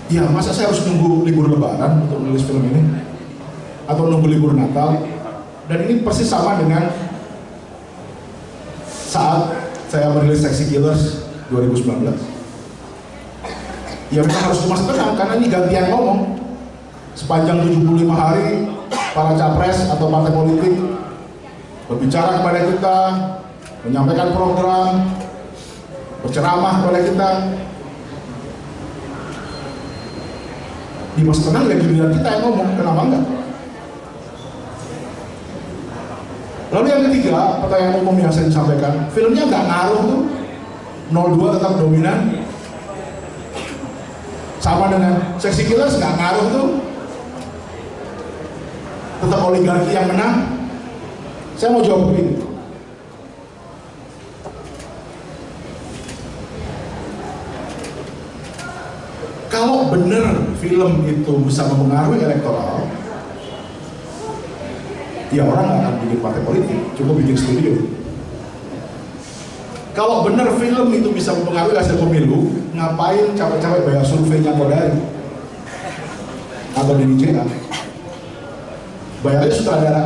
ya masa saya harus nunggu libur Lebaran untuk menulis film ini, atau nunggu libur Natal? Dan ini persis sama dengan saat saya merilis Sexy Killers 2019. Ya memang harus masa tenang karena ini gantian ngomong. Sepanjang 75 hari para capres atau partai politik berbicara kepada kita, menyampaikan program, berceramah kepada kita. Di masa tenang ya giliran kita yang ngomong, kenapa enggak? Lalu yang ketiga, pertanyaan umum yang saya sampaikan, filmnya nggak ngaruh tuh, 02 tetap dominan, sama dengan Sexy Killers nggak ngaruh tuh, tetap oligarki yang menang. Saya mau jawab begini, kalau benar film itu bisa mempengaruhi elektoral, ya orang nggak akan bikin partai politik, cukup bikin studio. Kalau benar film itu bisa mempengaruhi hasil pemilu, ngapain capek-capek bayar surveinya Kodari atau DJA? Bayarnya sutradara.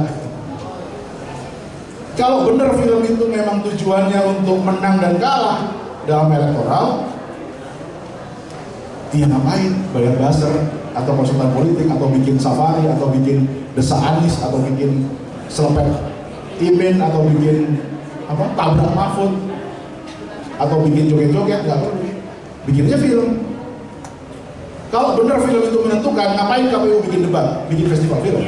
Kalau benar film itu memang tujuannya untuk menang dan kalah dalam elektoral, dia ngapain bayar buzzer atau konsultan politik atau bikin safari atau bikin desa Anies atau bikin selepet Imin atau bikin tabrak Mahfud atau bikin joget-joget, nggak perlu, bikinnya film. Kalau benar film itu menentukan, ngapain KPU bikin debat, bikin festival film?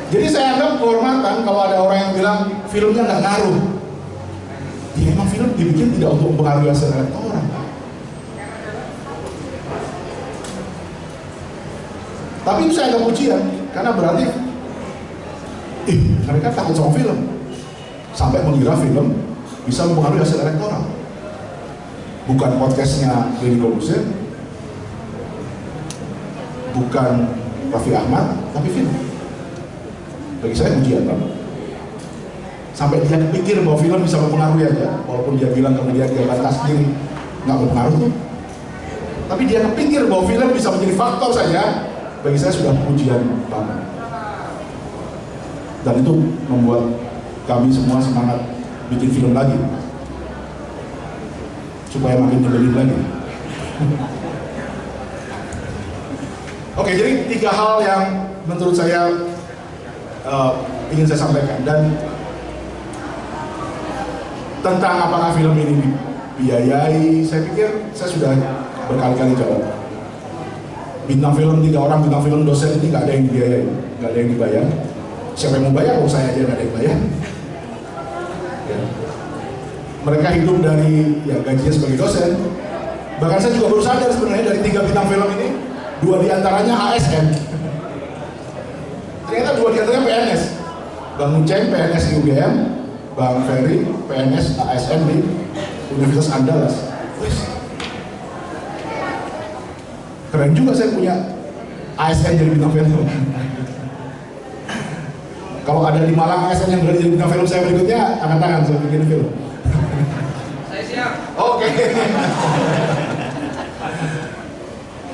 Jadi saya anggap kehormatan kalau ada orang yang bilang filmnya nggak ngaruh. Ya emang film dibikin tidak untuk mempengaruhi hasil elektoral. Tapi itu saya anggap pujian, karena berarti mereka takut sama film sampai mengira film bisa mempengaruhi hasil elektoral. Bukan podcastnya Deddy Corbuzier, bukan Raffi Ahmad, tapi film. Bagi saya pujian banget. Sampai dia pikir bahwa film bisa mempengaruhi aja, walaupun dia bilang kemudian dia batas diri nggak berpengaruh tuh. Tapi dia kepikir bahwa film bisa menjadi faktor saja, bagi saya sudah pujian banget. Dan itu membuat kami semua semangat bikin film lagi, supaya makin nyebelin lagi. Oke, jadi 3 hal yang menurut saya ingin saya sampaikan. Dan tentang apakah film ini dibiayai, saya pikir saya sudah berkali-kali jawab. Bintang film 3 orang, bintang film dosen ini nggak ada yang dibiayai, nggak ada yang dibayar. Siapa yang mau bayar? Kalau saya aja nggak ada yang bayar. Ya. Mereka hidup dari gajinya sebagai dosen. Bahkan saya juga baru sadar sebenarnya dari 3 bintang film ini, 2 diantaranya ASN. Ternyata 2 diantaranya PNS. Bang Uceng PNS di UGM, Bang Ferry PNS ASN di Universitas Andalas. Keren juga saya punya ASN jadi bintang film. Kalau ada di Malang ASN yang berani jadi bintang film saya berikutnya, angkat tangan saya bikin film. Saya siap. Oke.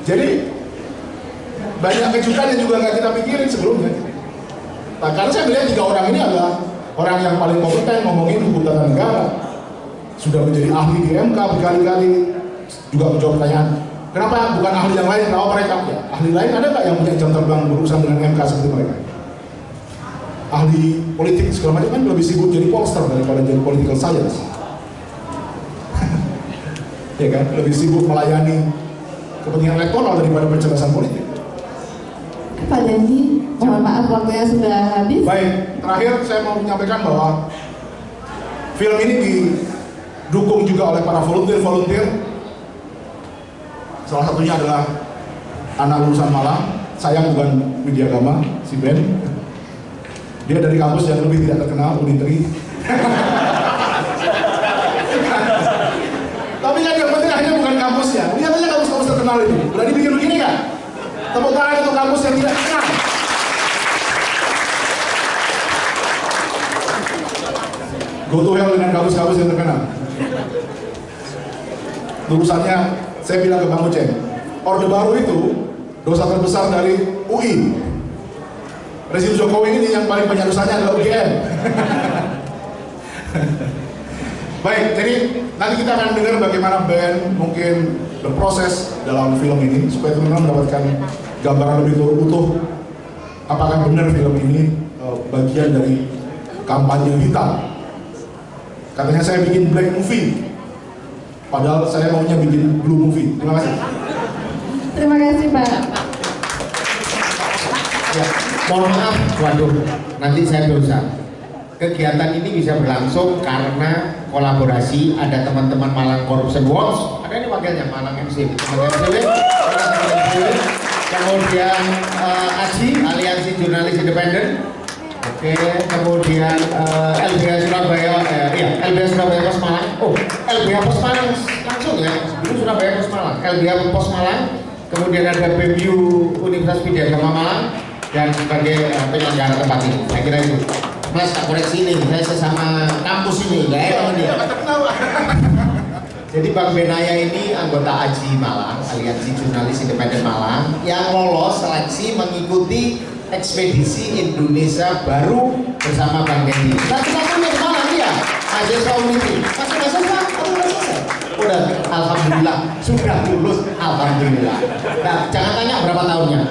Jadi banyak kejutan yang juga nggak kita pikirin sebelumnya. Nah, karena saya melihat 3 orang ini adalah orang yang paling kompeten ngomongin hukum tata negara, sudah menjadi ahli di MK berkali-kali, juga menjawab pertanyaan kenapa bukan ahli yang lain, kenapa mereka ya, ahli lain ada nggak yang punya jam terbang berurusan dengan MK seperti mereka? Ahli politik segala macam kan lebih sibuk jadi pollster daripada jadi political science. Ya kan, lebih sibuk melayani kepentingan elektoral daripada pencerdasan politik. Pak Dendi, mohon maaf waktunya sudah habis. Baik, terakhir saya mau menyampaikan bahwa film ini didukung juga oleh para volunteer. Salah satunya adalah anak lulusan Malang, sayang bukan Widya Gama, si Ben. Dia dari kampus yang lebih tidak terkenal, Unitri. Tapi kan yang penting akhirnya bukan kampusnya. Lihat aja kampus-kampus terkenal itu. Berani bikin begini kan? Tepuk tangan untuk kampus yang tidak terkenal. Go to hell dengan kampus-kampus yang terkenal. Lulusannya, saya bilang ke Bang Uceng, Orde Baru itu dosa terbesar dari UI. Presiden Jokowi ini yang paling banyak dosanya adalah UGM. Baik, jadi nanti kita akan dengar bagaimana band mungkin berproses dalam film ini supaya teman-teman mendapatkan gambaran lebih utuh apakah benar film ini bagian dari kampanye hitam. Katanya saya bikin black movie, padahal saya maunya bikin blue movie. Terima kasih. Terima kasih Pak. Ya, mohon maaf, waduh, nanti saya berusaha. Kegiatan ini bisa berlangsung karena kolaborasi ada teman-teman Malang Corruption Watch, ada ini wakilnya Malang MCW, kemudian AJI, Aliansi Jurnalis Independen, oke, kemudian LBH Surabaya, LBH Surabaya Pos Malang, LBH Pos Malang langsung ya, dulu Surabaya Pos Malang, LBH Pos Malang, kemudian ada BMU Universitas Widya Agama Malang, dan sebagai penyelenggara tempat ini, saya kira itu. Mas, tak koreksi ini, saya sesama kampus ini, nggak enak ini. Jadi Bang Benaya ini anggota AJI Malang, Aliansi Jurnalis Independen Malang, yang lolos seleksi mengikuti ekspedisi Indonesia Baru bersama Bang Dendi. Satu-satunya di Malang dia, mahasiswa Uniti. Masih mahasiswa, udah selesai. Udah, alhamdulillah, sudah lulus, alhamdulillah. Nah, jangan tanya berapa tahunnya.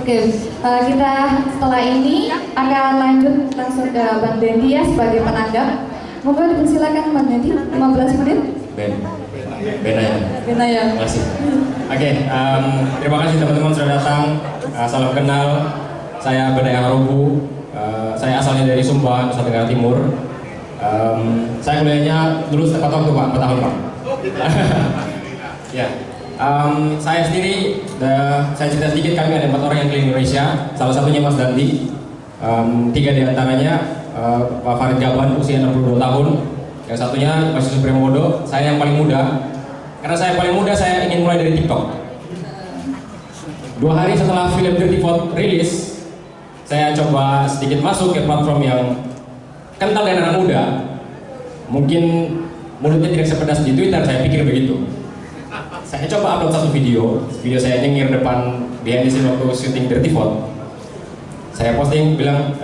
Oke, kita setelah ini akan lanjut langsung ke Bang Dendi ya sebagai penanggap. Monggo dipersilakan Bang Dendi, 15 menit. Benaya. Terima kasih. Oke, terima kasih teman-teman sudah datang. Salam kenal. Saya Benaya Harubu. Saya asalnya dari Sumba, Nusa Tenggara Timur. Saya kuliahnya lulus tepat waktu Pak, 4 tahun Pak. Ya. Saya sendiri, saya cerita sedikit, kami ada 4 orang yang keliling Indonesia. Salah satunya Mas Dandi, 3 di antaranya Pak Farid Gaban, usia 62 tahun. Yang satunya Mas Yusuf Premodo, saya yang paling muda. Karena saya paling muda, saya ingin mulai dari TikTok. 2 hari setelah film Dirty Vote rilis, saya coba sedikit masuk ke platform yang kental dengan anak muda. Mungkin mulutnya tidak sepedas di Twitter, saya pikir begitu. Saya coba upload satu video saya nyengir depan behind the scene waktu syuting Dirty Vote. Saya posting bilang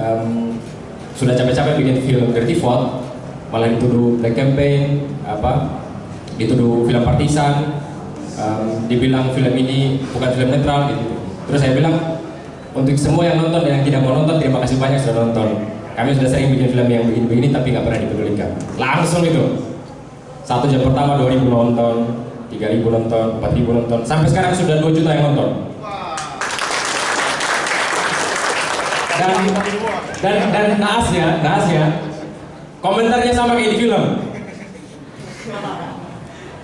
sudah capek-capek bikin film Dirty Vote, malah dituduh black campaign, dituduh film partisan, dibilang film ini bukan film netral gitu. Terus saya bilang untuk semua yang nonton dan yang tidak mau nonton, terima kasih banyak sudah nonton. Kami sudah sering bikin film yang begini-begini tapi nggak pernah dipedulikan. Langsung itu 1 jam pertama 2.000 nonton, 3.000 nonton, 4.000 nonton, sampai sekarang sudah 2 juta yang nonton. Dan naasnya, komentarnya sama kayak di film.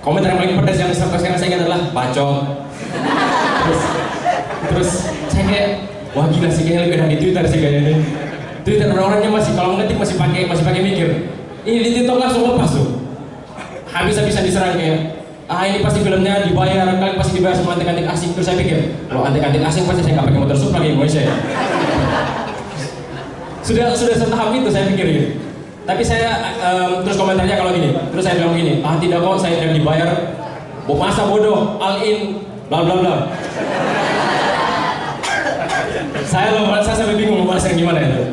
Komentar yang paling pedas yang sampai sekarang saya ingat adalah bacot. Terus saya kayak, wah gila sih, kayaknya lebih enak di Twitter sih kayaknya. Twitter orang-orangnya masih kalau ngetik masih pakai mikir. Ini di TikTok langsung lepas tuh. Habis-habisan diserang kayak, ini pasti filmnya dibayar, kalian pasti dibayar sama antek-antek asing. Terus saya pikir, kalau antek-antek asing pasti saya nggak pakai motor Supra di Indonesia ya. Sudah setahap itu saya pikir gitu. Tapi saya terus komentarnya kalau gini, terus saya bilang gini, tidak kok, saya tidak dibayar, masa bodoh, all in, bla bla bla. Saya sampai bingung mau balas yang gimana itu.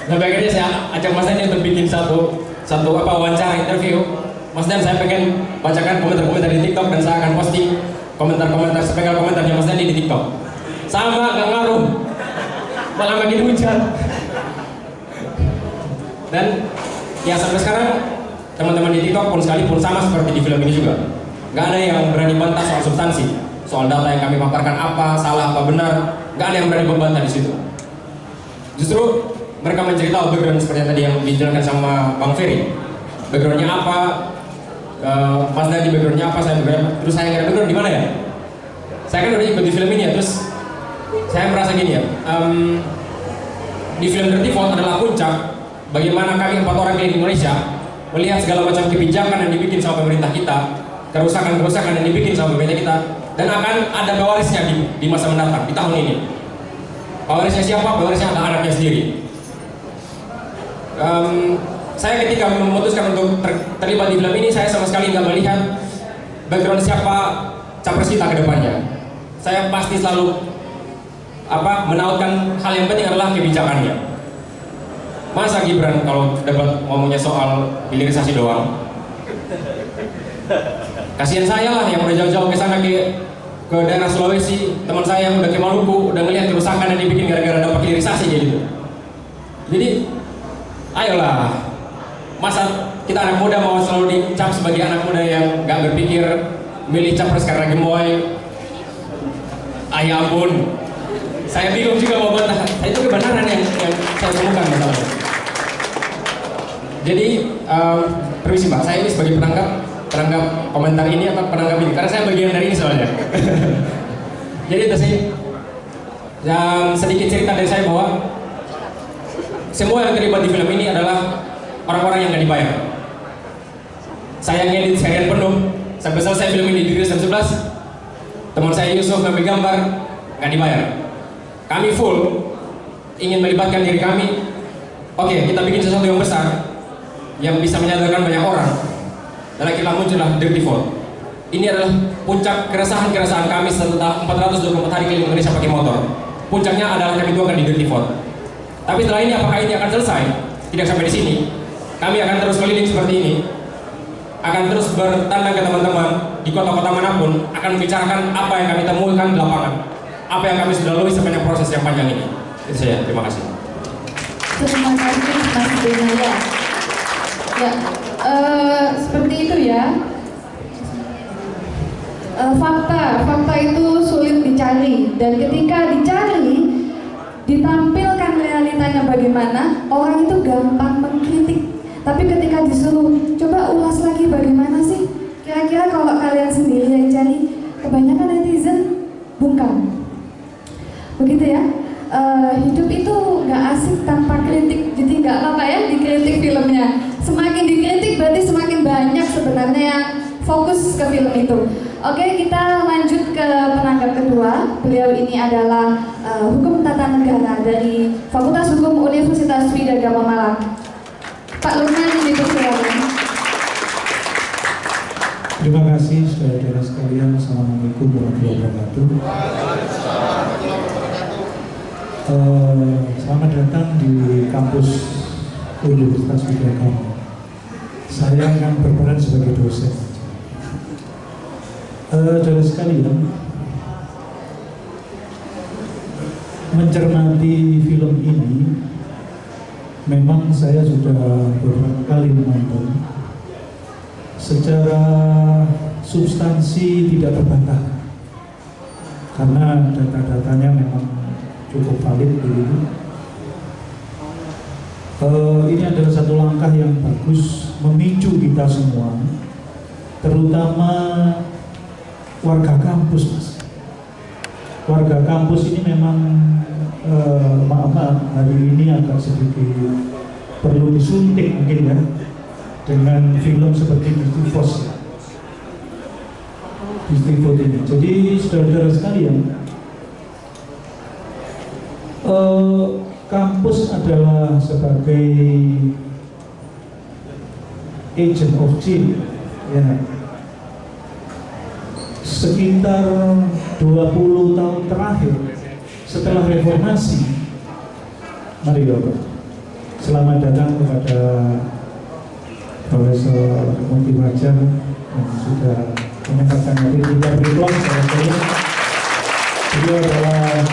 Sampai akhirnya saya ajak Mas Dani untuk bikin satu wawancara interview. Mas Dan, saya pengen bacakan komentar-komentar di TikTok dan saya akan posting komentar-komentar sepenggal komentarnya Mas Dani di TikTok. Sama, gak ngaruh, malah makin hujan. Dan ya sampai sekarang teman-teman di TikTok pun sekalipun sama seperti di film ini juga, nggak ada yang berani bantah soal substansi, soal data yang kami paparkan apa salah apa benar, nggak ada yang berani membantah di situ. Justru mereka menceritakan background seperti yang tadi yang dijelaskan sama Bang Ferry. Backgroundnya apa, Mas Dadi backgroundnya apa, saya background, terus saya nggak background di mana ya? Saya kan udah ikut di film ini ya, terus saya merasa gini ya, di film Dirty Vote adalah puncak bagaimana kami 4 orang di Indonesia melihat segala macam kebijakan yang dibikin sama pemerintah kita, kerusakan-kerusakan yang dibikin sama pemerintah kita, dan akan ada pewarisnya di masa mendatang, di tahun ini. Pewarisnya siapa? Pewarisnya adalah anaknya sendiri. Saya ketika memutuskan untuk terlibat di film ini, saya sama sekali nggak melihat background siapa capres kita ke depannya. Saya pasti selalu menautkan hal yang penting adalah kebijakannya. Masa Gibran kalau dapat ngomongnya soal hilirisasi doang? Kasihan saya lah yang udah jauh-jauh ke sana ke daerah Sulawesi, teman saya yang udah ke Maluku, udah ngelihat kerusakan yang dibikin gara-gara dapat hilirisasi kayak gitu. Jadi, ayolah, masa kita anak muda mau selalu dicap sebagai anak muda yang gak berpikir, milih capres karena gemoy. Ayah ampun, saya bingung juga mau bantah. Itu kebenaran yang saya temukan masalahnya. Jadi permisi Pak, saya ini sebagai penanggap komentar ini atau penanggap ini, karena saya bagian dari ini soalnya. Jadi itu sih yang sedikit cerita dari saya, bahwa semua yang terlibat di film ini adalah orang-orang yang nggak dibayar. Saya ngedit seharian penuh sampai selesai film ini dirilis jam 11. Teman saya Yusuf ngambil gambar, nggak dibayar. Kami full ingin melibatkan diri kami. Oke, kita bikin sesuatu yang besar yang bisa menyadarkan banyak orang. Dan akhirnya muncullah Dirty Vote. Ini adalah puncak keresahan kami setelah 424 hari keliling Indonesia pakai motor. Puncaknya adalah kami tuangkan di Dirty Vote. Tapi setelah ini apakah ini akan selesai? Tidak sampai di sini. Kami akan terus keliling seperti ini. Akan terus bertandang ke teman-teman di kota-kota manapun, akan membicarakan apa yang kami temukan di lapangan, apa yang kami sudah lalui sepanjang proses yang panjang ini. Itu saya, terima kasih. Terima kasih Mas Benaya. Ya, seperti itu ya. Fakta itu sulit dicari, dan ketika dicari, ditampilkan realitanya bagaimana, orang itu gampang mengkritik. Tapi ketika disuruh coba ulas lagi bagaimana sih, kira-kira kalau kalian sendiri yang cari, kebanyakan netizen bungkam. Begitu ya. Hidup itu nggak asik tanpa kritik, jadi nggak apa-apa ya dikritik filmnya. Semakin dikritik berarti semakin banyak sebenarnya yang fokus ke film itu. Oke, kita lanjut ke penanggap kedua. Beliau ini adalah Hukum Tata Negara dari Fakultas Hukum Universitas Widagama Malang. Pak Lukman, dipersilakan. Terima kasih saudara-saudara sekalian. Assalamualaikum warahmatullahi wabarakatuh. Selamat datang di kampus Universitas Widagama. Saya akan berperan sebagai dosen. Saudara sekalian, mencermati film ini, memang saya sudah beberapa kali menonton. Secara substansi tidak terbantah, karena data-datanya memang cukup valid begitu. Ini adalah satu langkah yang bagus memicu kita semua, terutama warga kampus, Mas. Warga kampus ini memang maaf hari ini agak sedikit perlu disuntik mungkin ya, dengan film seperti Dirty Vote ini. Jadi saudara-saudara sekalian, kampus adalah sebagai agent of change, ya. Sekitar 20 tahun terakhir setelah reformasi, mari Bapak, selamat datang kepada Profesor Muti Wajar yang sudah menyempatkan diri. Kita beri aplaus saya. Beliau adalah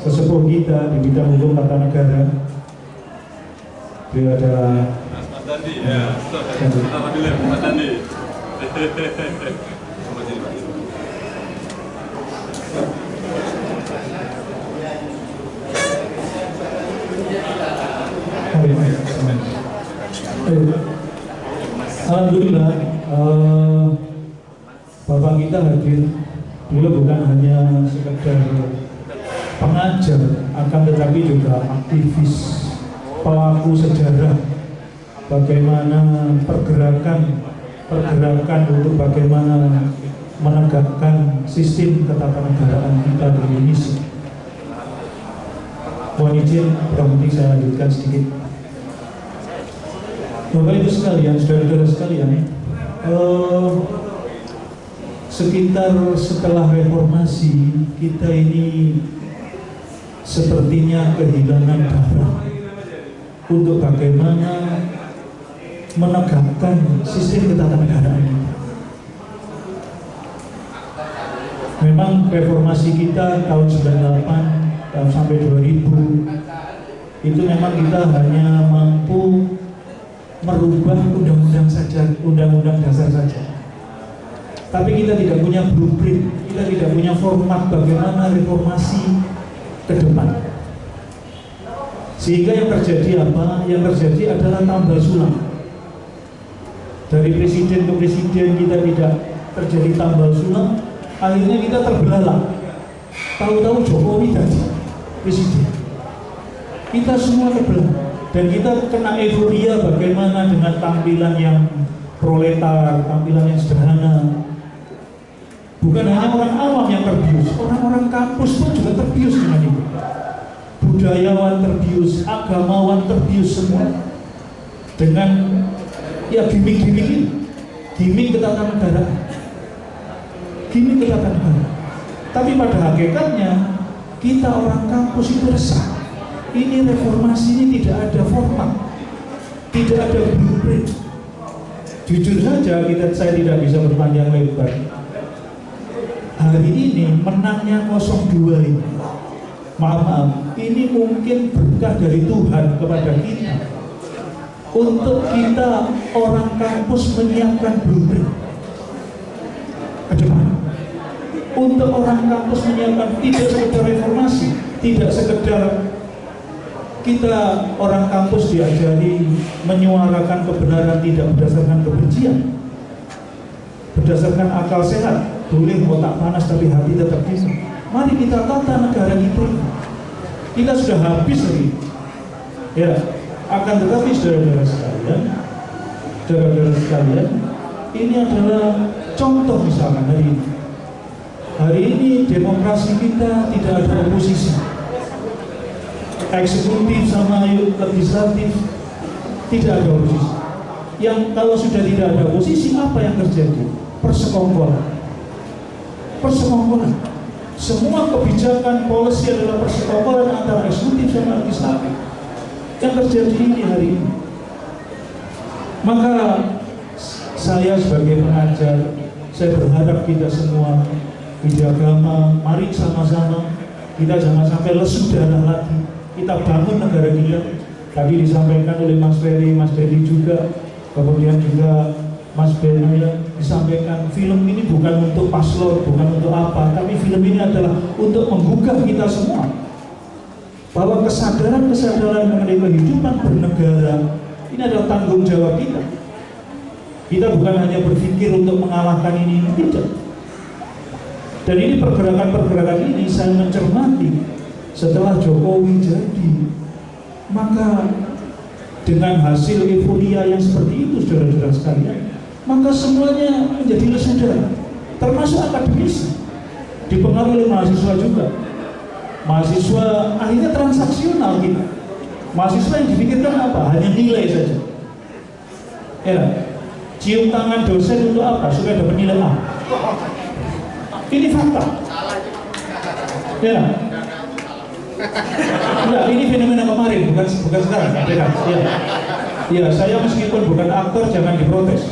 sesepuh kita di bidang hukum tata negara. Beliau adalah Mas Dandi, ya. Alhamdulillah, Mas Dandi. Alhamdulillah, Bapak kita hadir. Beliau bukan hanya sekedar pengajar, akan tetapi juga aktivis, pelaku sejarah. Bagaimana pergerakan untuk bagaimana menegakkan sistem ketatanegaraan kita di Indonesia. Mohon izin, berhenti saya lanjutkan sedikit. Bapak Ibu sekalian, saudara-saudara sekalian, sekitar setelah reformasi kita ini sepertinya kehilangan darah untuk bagaimana menegakkan sistem ketatanegaraan ini. Memang reformasi kita tahun 98 sampai 2000 itu memang kita hanya mampu merubah undang-undang saja, undang-undang dasar saja. Tapi kita tidak punya blueprint, kita tidak punya format bagaimana reformasi ke depan. Sehingga yang terjadi apa? Yang terjadi adalah tambal sulam. Dari presiden ke presiden kita tidak terjadi tambal sulam, akhirnya kita terbelalak. Tahu-tahu Jokowi tadi presiden. Kita semua terbelah dan kita kena euforia bagaimana dengan tampilan yang proletar, tampilan yang sederhana. Bukan hanya orang awam yang terbius, orang-orang kampus pun juga terbius dengan itu. Budayawan terbius, agamawan terbius semua dengan ya gimmick-gimmick ini, gimmick ketatanegaraan, gimmick ketatanegaraan. Tapi pada hakikatnya kita orang kampus itu resah. Ini reformasi ini tidak ada format, tidak ada blueprint. Jujur saja saya tidak bisa berpanjang lebar. Hari ini menangnya 02 ini, maaf, ini mungkin berkah dari Tuhan kepada kita untuk kita orang kampus menyiapkan blueprint ke depan. Untuk orang kampus menyiapkan tidak sekedar reformasi, tidak sekedar kita orang kampus diajari menyuarakan kebenaran tidak berdasarkan kebencian, berdasarkan akal sehat. Boleh otak panas tapi hati tetap bisa. Mari kita tata negara kita. Kita sudah habis lagi. Ya, akan tetapi saudara-saudara sekalian, ini adalah contoh misalkan hari ini. Hari ini demokrasi kita tidak ada oposisi. Eksekutif sama legislatif tidak ada oposisi. Yang kalau sudah tidak ada oposisi, apa yang terjadi? Persekongkolan. Semua kebijakan policy adalah persekongkolan antara eksekutif sama legislatif. Yang terjadi ini hari ini. Maka saya sebagai pengajar, saya berharap kita semua di agama, mari sama-sama kita jangan sampai lesu darah lagi. Kita bangun negara kita. Tadi disampaikan oleh Mas Ferry, Mas Dedi juga, kemudian juga Mas Ben disampaikan film ini bukan untuk paslon, bukan untuk apa, tapi film ini adalah untuk menggugah kita semua bahwa kesadaran-kesadaran mengenai kehidupan bernegara ini adalah tanggung jawab kita. Kita bukan hanya berpikir untuk mengalahkan ini, tidak. Dan ini pergerakan-pergerakan ini saya mencermati setelah Jokowi jadi, maka dengan hasil euforia yang seperti itu saudara-saudara sekalian, maka semuanya menjadi saudara, termasuk akademisi, dipengaruhi oleh mahasiswa juga. Mahasiswa akhirnya transaksional kita. Mahasiswa yang dipikirkan apa? Hanya nilai saja. Ya, cium tangan dosen untuk apa? Supaya dapat nilai A. Ini fakta. Ya. Enggak, ini fenomena kemarin, bukan sekarang. Ya. Ya, saya meskipun bukan aktor jangan diprotes.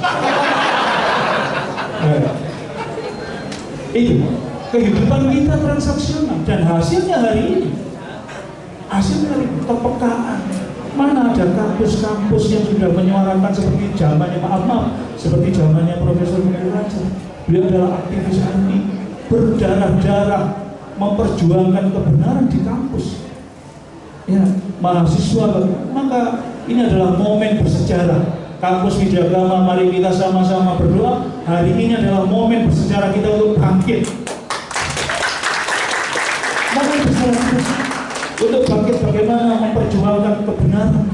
Itu kehidupan kita transaksional dan hasilnya hari ini kepekaan. Mana ada kampus-kampus yang sudah menyuarakan seperti zamannya seperti zamannya Profesor Raja. Beliau adalah aktivis anti berdarah-darah memperjuangkan kebenaran di kampus. Ya, mahasiswa, maka ini adalah momen bersejarah. Kampus Widyagama, mari kita sama-sama berdoa. Hari ini adalah momen bersejarah kita untuk bangkit. Momen bersejarah kita untuk bangkit bagaimana memperjuangkan kebenaran.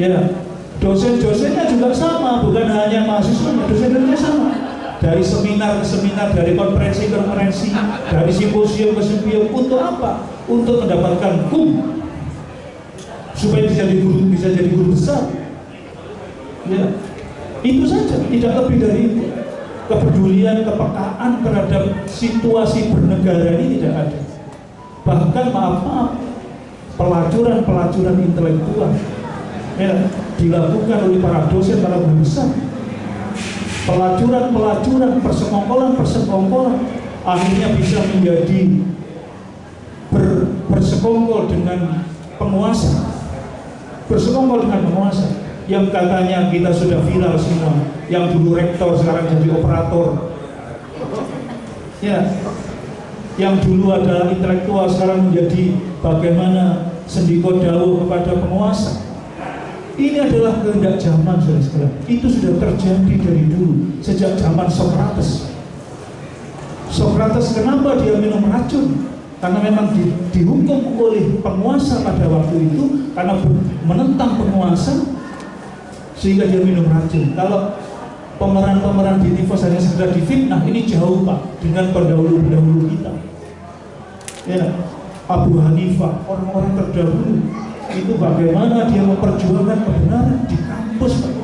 Ya, dosen-dosennya juga sama, bukan hanya mahasiswanya, dosen-dosennya sama. Dari seminar ke seminar, dari konferensi ke konferensi, dari simposium ke simposium, untuk apa? Untuk mendapatkan supaya bisa jadi guru besar. Ya, itu saja, tidak lebih dari itu. Kepedulian, kepekaan terhadap situasi bernegara ini tidak ada. Bahkan maaf, pelacuran intelektual ya, dilakukan oleh para dosen, para guru besar. Pelacuran, persekongkolan akhirnya bisa menjadi bersekongkol dengan penguasa, bersekongkol dengan penguasa yang katanya kita sudah viral semua, yang dulu rektor sekarang jadi operator, ya, yang dulu adalah intelektual sekarang menjadi bagaimana sendiko dawuh kepada penguasa. Ini adalah kehendak zaman, saudara-saudara. Itu sudah terjadi dari dulu, sejak zaman Sokrates. Sokrates kenapa dia minum racun? Karena memang dihukum oleh penguasa pada waktu itu karena menentang penguasa, sehingga dia minum racun. Kalau pemeran-pemeran di Tifos hanya sekedar difitnah, ini jauh Pak dengan pendahulu-pendahulu kita. Ya, Abu Hanifah, orang-orang terdahulu itu bagaimana dia memperjuangkan kebenaran di kampus Pak.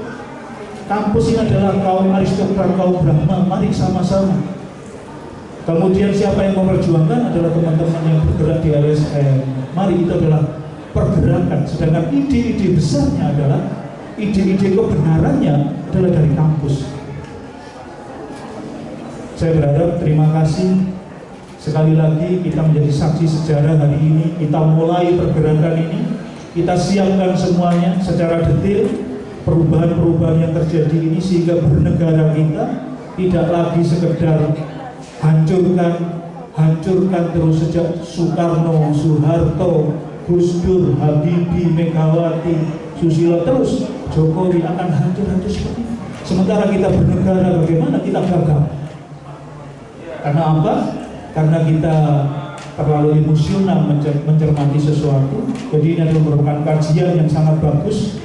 Kampus ini adalah kaum aristokrat, kaum Brahma, mari sama-sama. Kemudian siapa yang memperjuangkan adalah teman-teman yang bergerak di LSM. Mari, itu adalah pergerakan. Sedangkan ide-ide besarnya adalah ide-ide kebenarannya adalah dari kampus. Saya berharap, terima kasih sekali lagi kita menjadi saksi sejarah hari ini. Kita mulai pergerakan ini, kita siapkan semuanya secara detail, perubahan-perubahan yang terjadi ini, sehingga bernegara kita tidak lagi sekedar hancurkan terus sejak Soekarno, Soeharto, Gus Dur, Habibie, Megawati, Susilo, terus Jokowi akan hancur-hancur seperti ini. Sementara kita bernegara, bagaimana kita gagal? Karena apa? Karena kita terlalu emosional mencermati sesuatu. Jadi ini adalah merupakan kajian yang sangat bagus,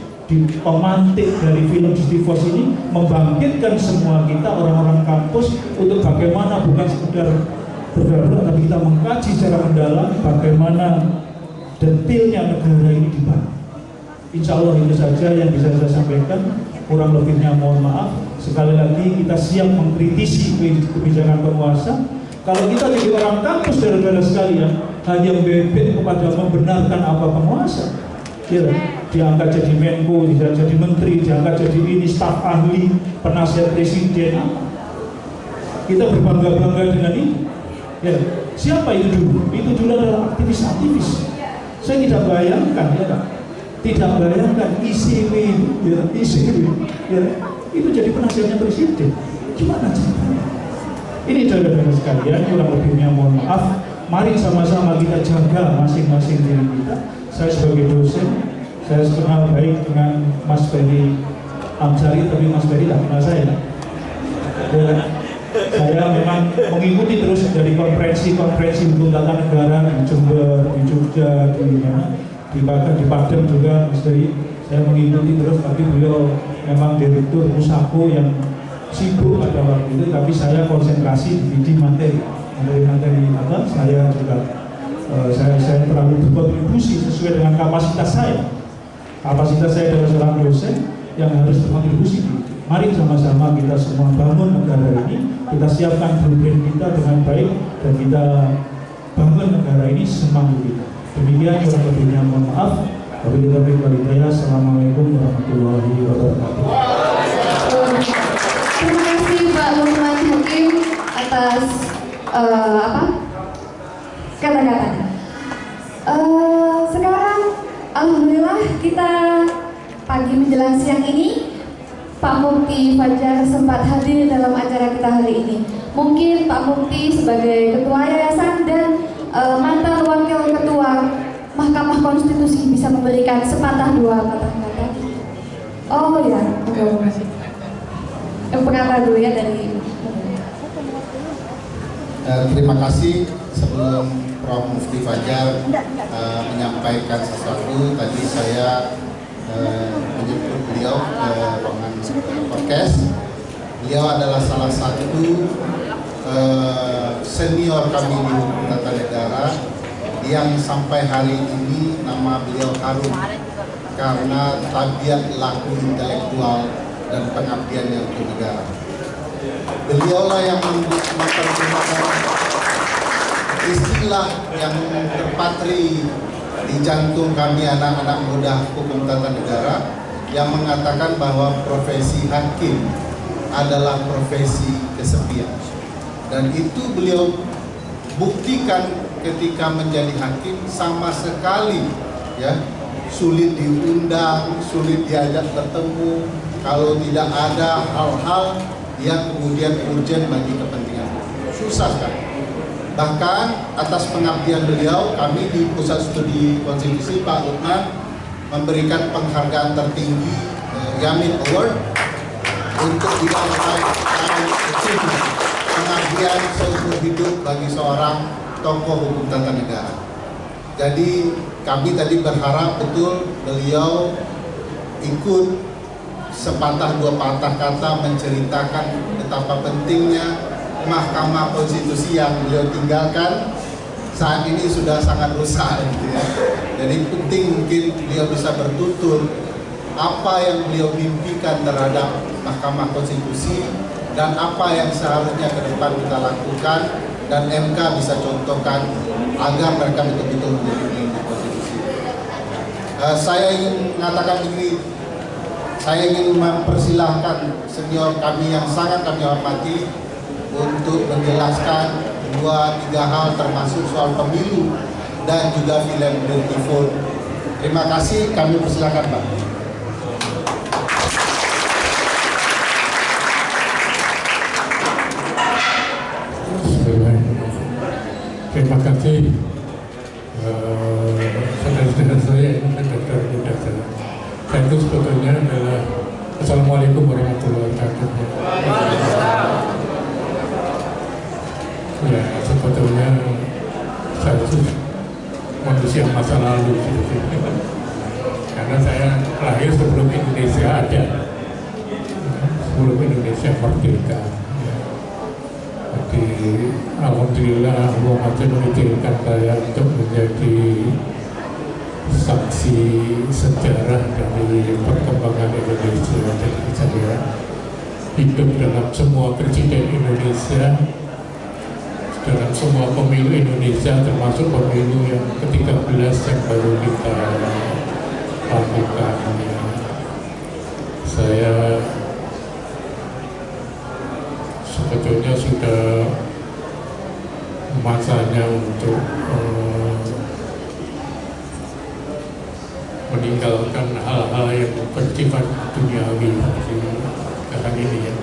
pemantik dari film Tifos ini, membangkitkan semua kita orang-orang kampus untuk bagaimana bukan sekedar bergerak, tapi kita mengkaji secara mendalam bagaimana detailnya negara ini dibangun. Insya Allah itu saja yang bisa saya sampaikan. Kurang lebihnya mohon maaf. Sekali lagi kita siap mengkritisi kebijakan penguasa. Kalau kita jadi orang kampus, saudara-saudara sekalian, hanya bebek kepada membenarkan apa penguasa, ya, diangkat jadi Menko, jadi menteri, diangkat jadi ini staf ahli, penasihat presiden. Kita berbangga-bangga dengan ini. Ya, siapa itu dulu? Itu dulu adalah aktivis-aktivis. Saya tidak bayangkan, ya, tidak bayangkan ICW, ya, itu jadi penasihatnya presiden. Gimana caranya? Ini saudara-saudara sekalian, kurang lebihnya mohon maaf. Mari sama-sama kita jaga masing-masing diri kita. Saya sebagai dosen, saya kenal baik dengan Mas Ferry Amsari, tapi Mas Ferry tak kenal saya. Dan saya memang mengikuti terus dari konferensi hukum tata negara di Jember, di Jogja, di Padang juga Mas Ferry. Saya mengikuti terus, tapi beliau memang direktur Pusako yang sibuk pada waktu itu, tapi saya konsentrasi di bidang materi apa, saya juga saya terlalu berkontribusi sesuai dengan kapasitas saya. Kapasitas saya adalah seorang dosen yang harus berkontribusi. Mari sama-sama kita semua bangun negara ini, kita siapkan blueprint kita dengan baik, dan kita bangun negara ini semampu kita. Demikian, kurang lebihnya mohon maaf. Wabillahi taufiq wal hidayah. Assalamualaikum warahmatullahi wabarakatuh. Terima kasih Pak Lukman Hakim atas kata-katanya. Sekarang alhamdulillah kita pagi menjelang siang ini Pak Mukti Fajar sempat hadir dalam acara kita hari ini. Mungkin Pak Mukti sebagai ketua yayasan dan mantan wakil ketua Mahkamah Konstitusi bisa memberikan sepatah dua patah kata. Oh ya, terima kasih. Pengantar dulu ya dari. Terima kasih. Sebelum Prof. Mufti Fajar menyampaikan sesuatu, tadi saya menjemput beliau ke ruangan podcast. Beliau adalah salah satu senior kami di hukum tata negara yang sampai hari ini nama beliau harum karena tabiat laku intelektual dan pengabdiannya untuk negara. Beliaulah yang mempergunakan istilah yang terpatri di jantung kami anak-anak muda hukum tata negara, yang mengatakan bahwa profesi hakim adalah profesi kesepian. Dan itu beliau buktikan ketika menjadi hakim sama sekali ya sulit diundang, sulit diajak bertemu kalau tidak ada hal-hal yang kemudian urgent bagi kepentingan. Susah sekali. Bahkan atas pengabdian beliau, kami di Pusat Studi Konstitusi Pak Lukman memberikan penghargaan tertinggi Yamin Award untuk dilakukan pengabdian seumur hidup bagi seorang tokoh hukum tata negara. Jadi kami tadi berharap betul beliau ikut sepatah dua patah kata menceritakan betapa pentingnya Mahkamah Konstitusi yang beliau tinggalkan saat ini sudah sangat rusak gitu ya. Jadi penting mungkin beliau bisa bertutur apa yang beliau mimpikan terhadap Mahkamah Konstitusi dan apa yang seharusnya ke depan kita lakukan dan MK bisa contohkan agar mereka betul-betul menjadi pemimpin konstitusi. Saya ingin mengatakan begini, saya ingin mempersilahkan senior kami yang sangat kami hormati untuk menjelaskan 2-3 hal termasuk soal pemilu dan juga film Dirty Phone. Terima kasih, kami persilakan Pak. Terima kasih saudara-saudara saya ini saudara muda saya. Saya itu sebetulnya adalah Assalamualaikum warahmatullahi wabarakatuh. Ya sebetulnya saya itu manusia masa lalu karena saya lahir sebelum Indonesia ada, sebelum Indonesia merdeka. Jadi alhamdulillah Allah masih mengizinkan saya untuk menjadi saksi sejarah dari perkembangan Indonesia. Jadi saya hidup dalam semua presiden Indonesia, dalam semua pemilu Indonesia, termasuk pemilu yang ke-13 yang baru kita lakukan. Saya sebetulnya sudah masanya untuk meninggalkan hal-hal yang bersifat duniawi sekarang ini ya.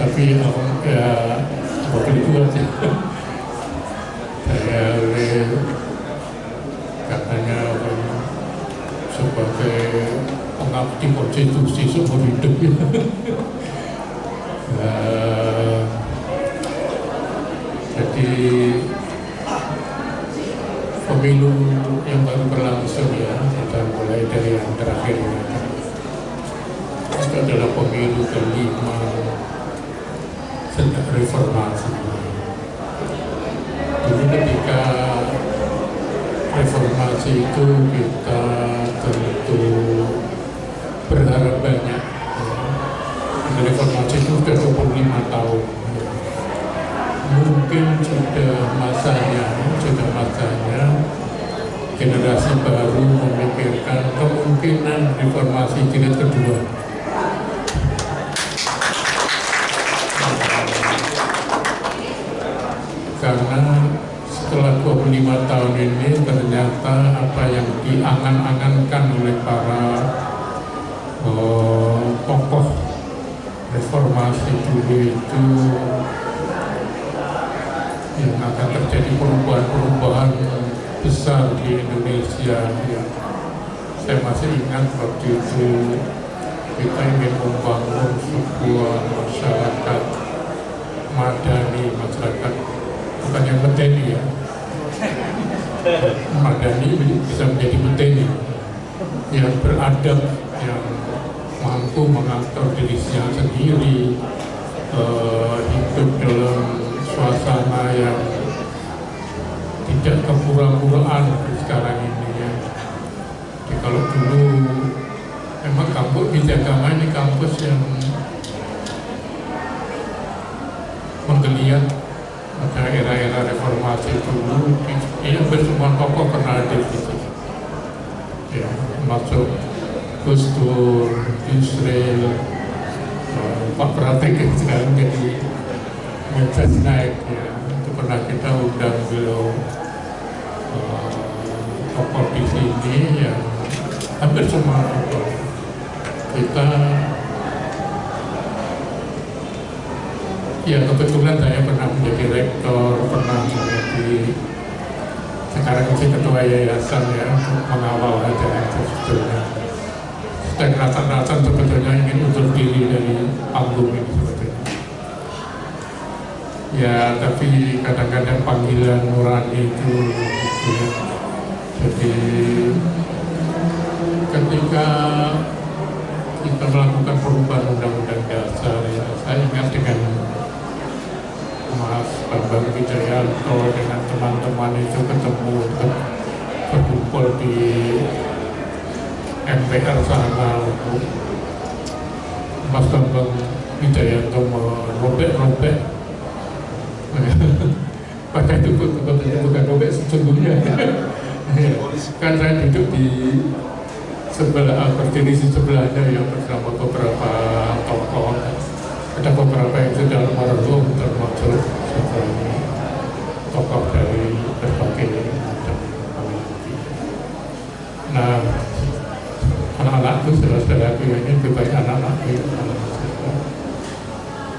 Tapi ya waktu itu aja saya katanya sebagai pengabdi konstitusi seumur hidup ya. Jadi pemilu yang baru berlangsung ya, kita mulai dari yang terakhir itu adalah pemilu kelima sejak reformasi. Dulu ketika reformasi itu kita tentu berharap banyak. Reformasi itu sudah 25 tahun. Mungkin sudah masanya generasi baru memikirkan kemungkinan reformasi jilid kedua. Karena setelah 25 tahun ini ternyata apa yang diangan-angankan oleh para tokoh reformasi dulu itu yang akan terjadi perubahan-perubahan besar di Indonesia ya. Saya masih ingat waktu itu kita ingin membangun sebuah masyarakat madani, masyarakat bukan yang medeni ya, madani bisa menjadi medeni yang beradab, yang mampu mengatur dirinya sendiri, hidup dalam suasana yang tidak kepura-puraan sekarang ini ya. Jadi kalau dulu memang kampus Widyagama ini kampus yang menggeliat pada era-era reformasi dulu. Ini hampir semua tokoh pernah ada di situ ya, masuk Gus Dur, Yusril, Pak Pratik sekarang jadi Mensesnek ya, itu pernah kita undang beliau tokoh di sini yang hampir semua tokoh kita, ya kebetulan saya pernah menjadi rektor, pernah menjadi, sekarang masih ketua yayasan ya, mengawal aja itu sebetulnya. Dan rasa-rasa sebetulnya ingin undur diri dari panggung ini sebetulnya. Ya, tapi kadang-kadang panggilan nurani itu gitu ya. Jadi ketika kita melakukan perubahan undang-undang dasar ya, saya ingat dengan Mas Bambang Wijayanto dengan teman-teman itu ketemu untuk berkumpul di MPR sana untuk Mas Bambang Wijayanto merobek-robek pakai itu bukan robek sesungguhnya. Kan saya duduk di sebelah, berdiri di sebelahnya yang bersama beberapa tokoh. Ada beberapa yang sudah almarhum, termasuk tokoh dari berbagai macam komunitas. Nah, anak-anakku, saudara-saudaraku ini lebih banyak anak-anakku itu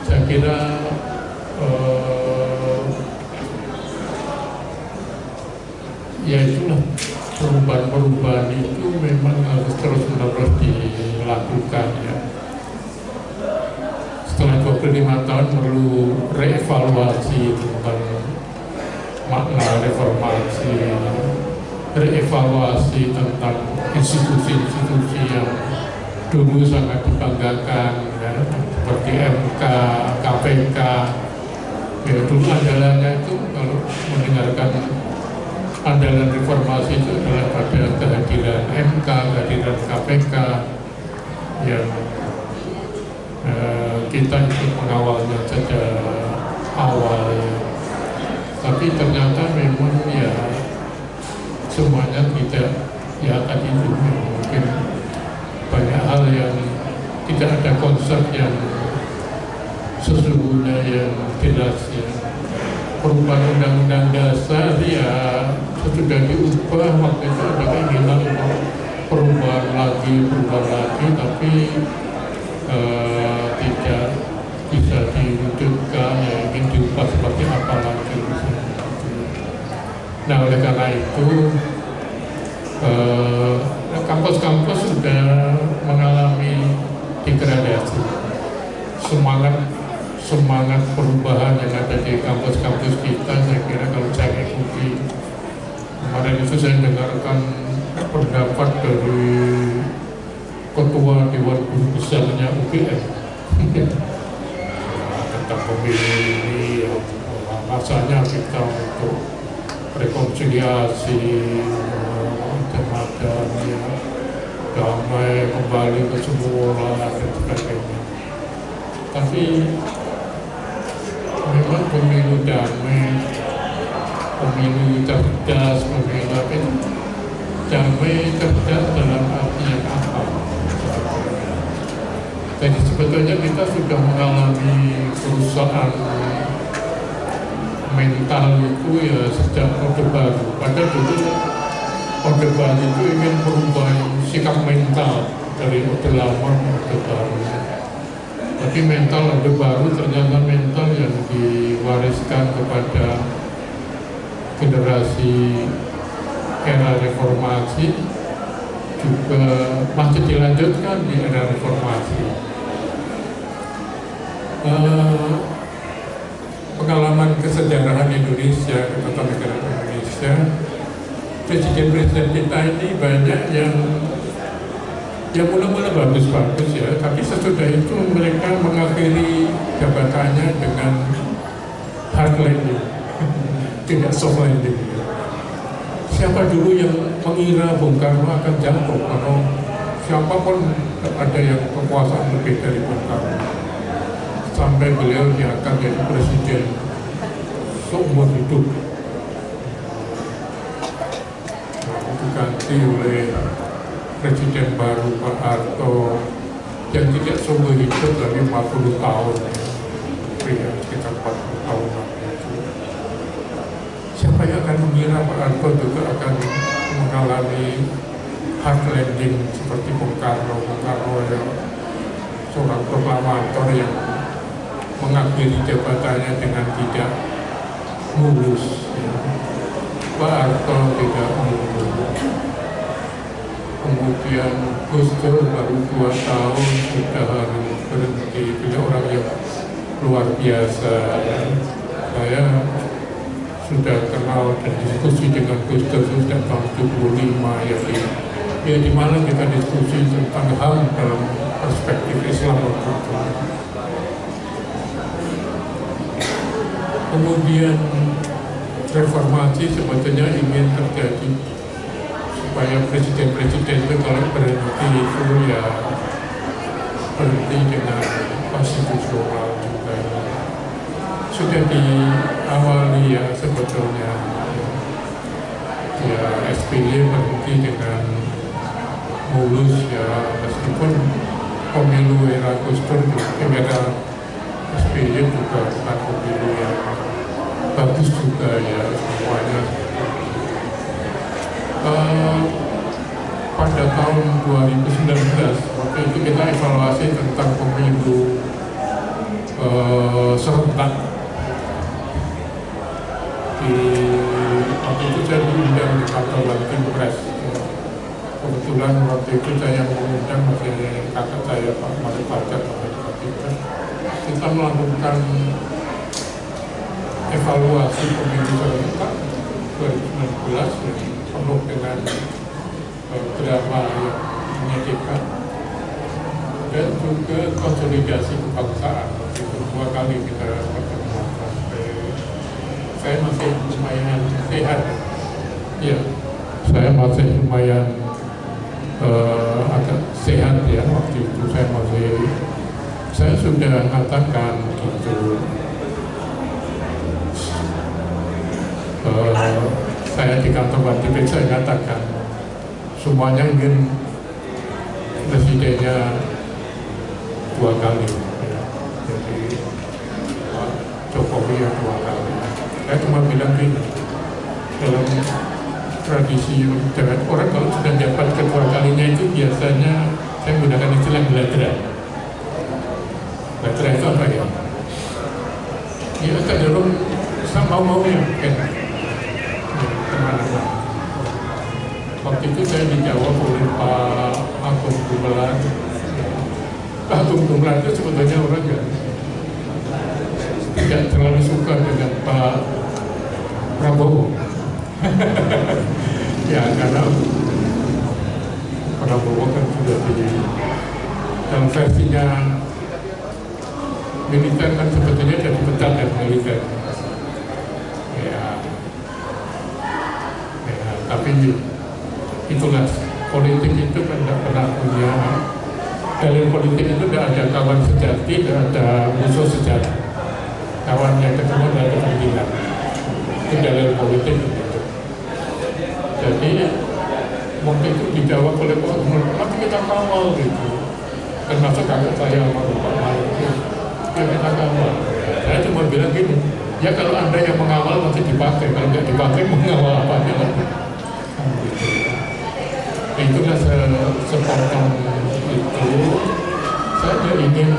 saya kira ya itulah, perubahan-perubahan itu memang harus terus-menerus dilakukan ya. Setelah 25 tahun perlu reevaluasi tentang makna reformasi, reevaluasi tentang institusi-institusi yang dulu sangat dibanggakan ya, seperti MK, KPK ya, dulu andalannya itu kalau mendengarkan andalan reformasi itu adalah pada kehadiran MK, kehadiran KPK yang kita ikut mengawalnya sejak awal ya. Tapi ternyata memang ya semuanya tidak ya tadi itu mungkin banyak hal yang tidak ada konsep yang sesungguhnya yang jelas ya. Perubahan undang-undang dasar ya sudah diubah, waktu itu ada keinginan untuk perubahan lagi, tapi tidak bisa diwujudkan ya, ingin diubah seperti apa lagi. Nah, oleh karena itu kampus-kampus sudah mengalami degradasi. Semangat perubahan yang ada di kampus-kampus kita, saya kira kalau saya ikuti kemarin itu saya dengarkan pendapat dari Ketua Dewan Guru Besarnya UGM tentang pemilu ini, masanya kita untuk rekonsiliasi macam-macam ya, damai kembali ke semula dan sebagainya. Tapi memang pemilu damai, pemilu cerdas, pemilu damai cerdas dalam arti yang apa? Jadi sebetulnya kita sudah mengalami kerusakan mental itu ya sejak Orde Baru. Padahal dulu Orde Baru itu ingin perubahan sikap mental dari Orde Lama ke Orde Baru. Tapi mental Orde Baru ternyata mental yang diwariskan kepada generasi era reformasi juga masih dilanjutkan di era reformasi. Pengalaman kesejarahan Indonesia, ketatanegaraan Indonesia, presiden-presiden kita ini banyak yang mula-mula bagus-bagus ya, tapi sesudah itu mereka mengakhiri jabatannya dengan hard landing, tidak soft landing. Siapa dulu yang mengira Bung Karno akan jatuh kalau siapapun ada yang kekuasaan lebih dari Bung Karno, sampai beliau diangkat jadi presiden seumur hidup. Nah, diganti oleh presiden baru Pak Harto yang tidak seumur hidup tapi 40 tahun, ya, sekitar 40 tahun. Siapa yang akan mengira Pak Harto juga akan mengalami hard landing seperti Bung Karno yang seorang proklamator yang mengakhiri jabatannya dengan tidak mulus, ya. Pak Harto tidak mulus. Kemudian Gus Dur baru 2 tahun sudah harus berhenti. Beliau orang yang luar biasa, ya. Saya sudah kenal dan diskusi dengan Gus Dur sejak tahun 75, ya di mana kita diskusi tentang HAM dalam perspektif Islam waktu itu. Kemudian reformasi sebetulnya ingin terjadi supaya presiden-presiden itu kalau berhenti itu ya berhenti dengan konstitusional juga. Sudah diawali ya sebetulnya. Ya SBY berhenti dengan mulus ya, meskipun pemilu era Gus Dur era SBY juga bukan pemilu yang bagus juga ya semuanya. Pada tahun 2019 waktu itu kita evaluasi tentang pemilu serentak. Waktu itu saya diundang di kantor Banting Press. Kebetulan waktu itu saya mengundang masih kakak saya Pak Mari Fajar. Kita melakukan evaluasi pemilu serentak 2019 yang penuh dengan drama yang menyedihkan dan juga konsolidasi kebangsaan. Itu 2 kali kita pertemuan. Saya masih lumayan sehat, ya. Saya masih lumayan agak sehat ya waktu itu. Saya sudah mengatakan gitu. Saya di kantor Banting saya katakan semuanya ingin presidennya 2 kali ya. Jadi Pak Jokowi yang 2 kali. Saya cuma bilang gini, dalam tradisi orang kalau sudah dapat kedua kalinya itu biasanya saya menggunakan istilah geladra. Geladra itu apa ya? Ya cenderung mau-maunya kan. Kemana-mana. Waktu itu saya dijawab oleh Pak Agung Gumelar. Pak Agung Gumelar itu sebetulnya orang yang tidak terlalu suka dengan Pak Prabowo. Ya karena Prabowo kan sudah di dalam versinya militer kan sebetulnya sudah dipecat dari militer. Tapi itulah politik itu kan tidak pernah punya dalil politik itu tidak ada kawan sejati, tidak ada musuh sejati. Kawan yang ketemu tidak ada panggilan. Itu dalil politik gitu. Jadi waktu itu dijawab oleh Pak Gubernur, nanti kita kawal gitu. Termasuk kakak saya sama Pak Malik, ya kita kawal. Saya cuma bilang gini, ya kalau Anda yang mengawal masih dipakai, kalau tidak dipakai mengawal apa aja lagi. Itulah sepotong itu saya ingin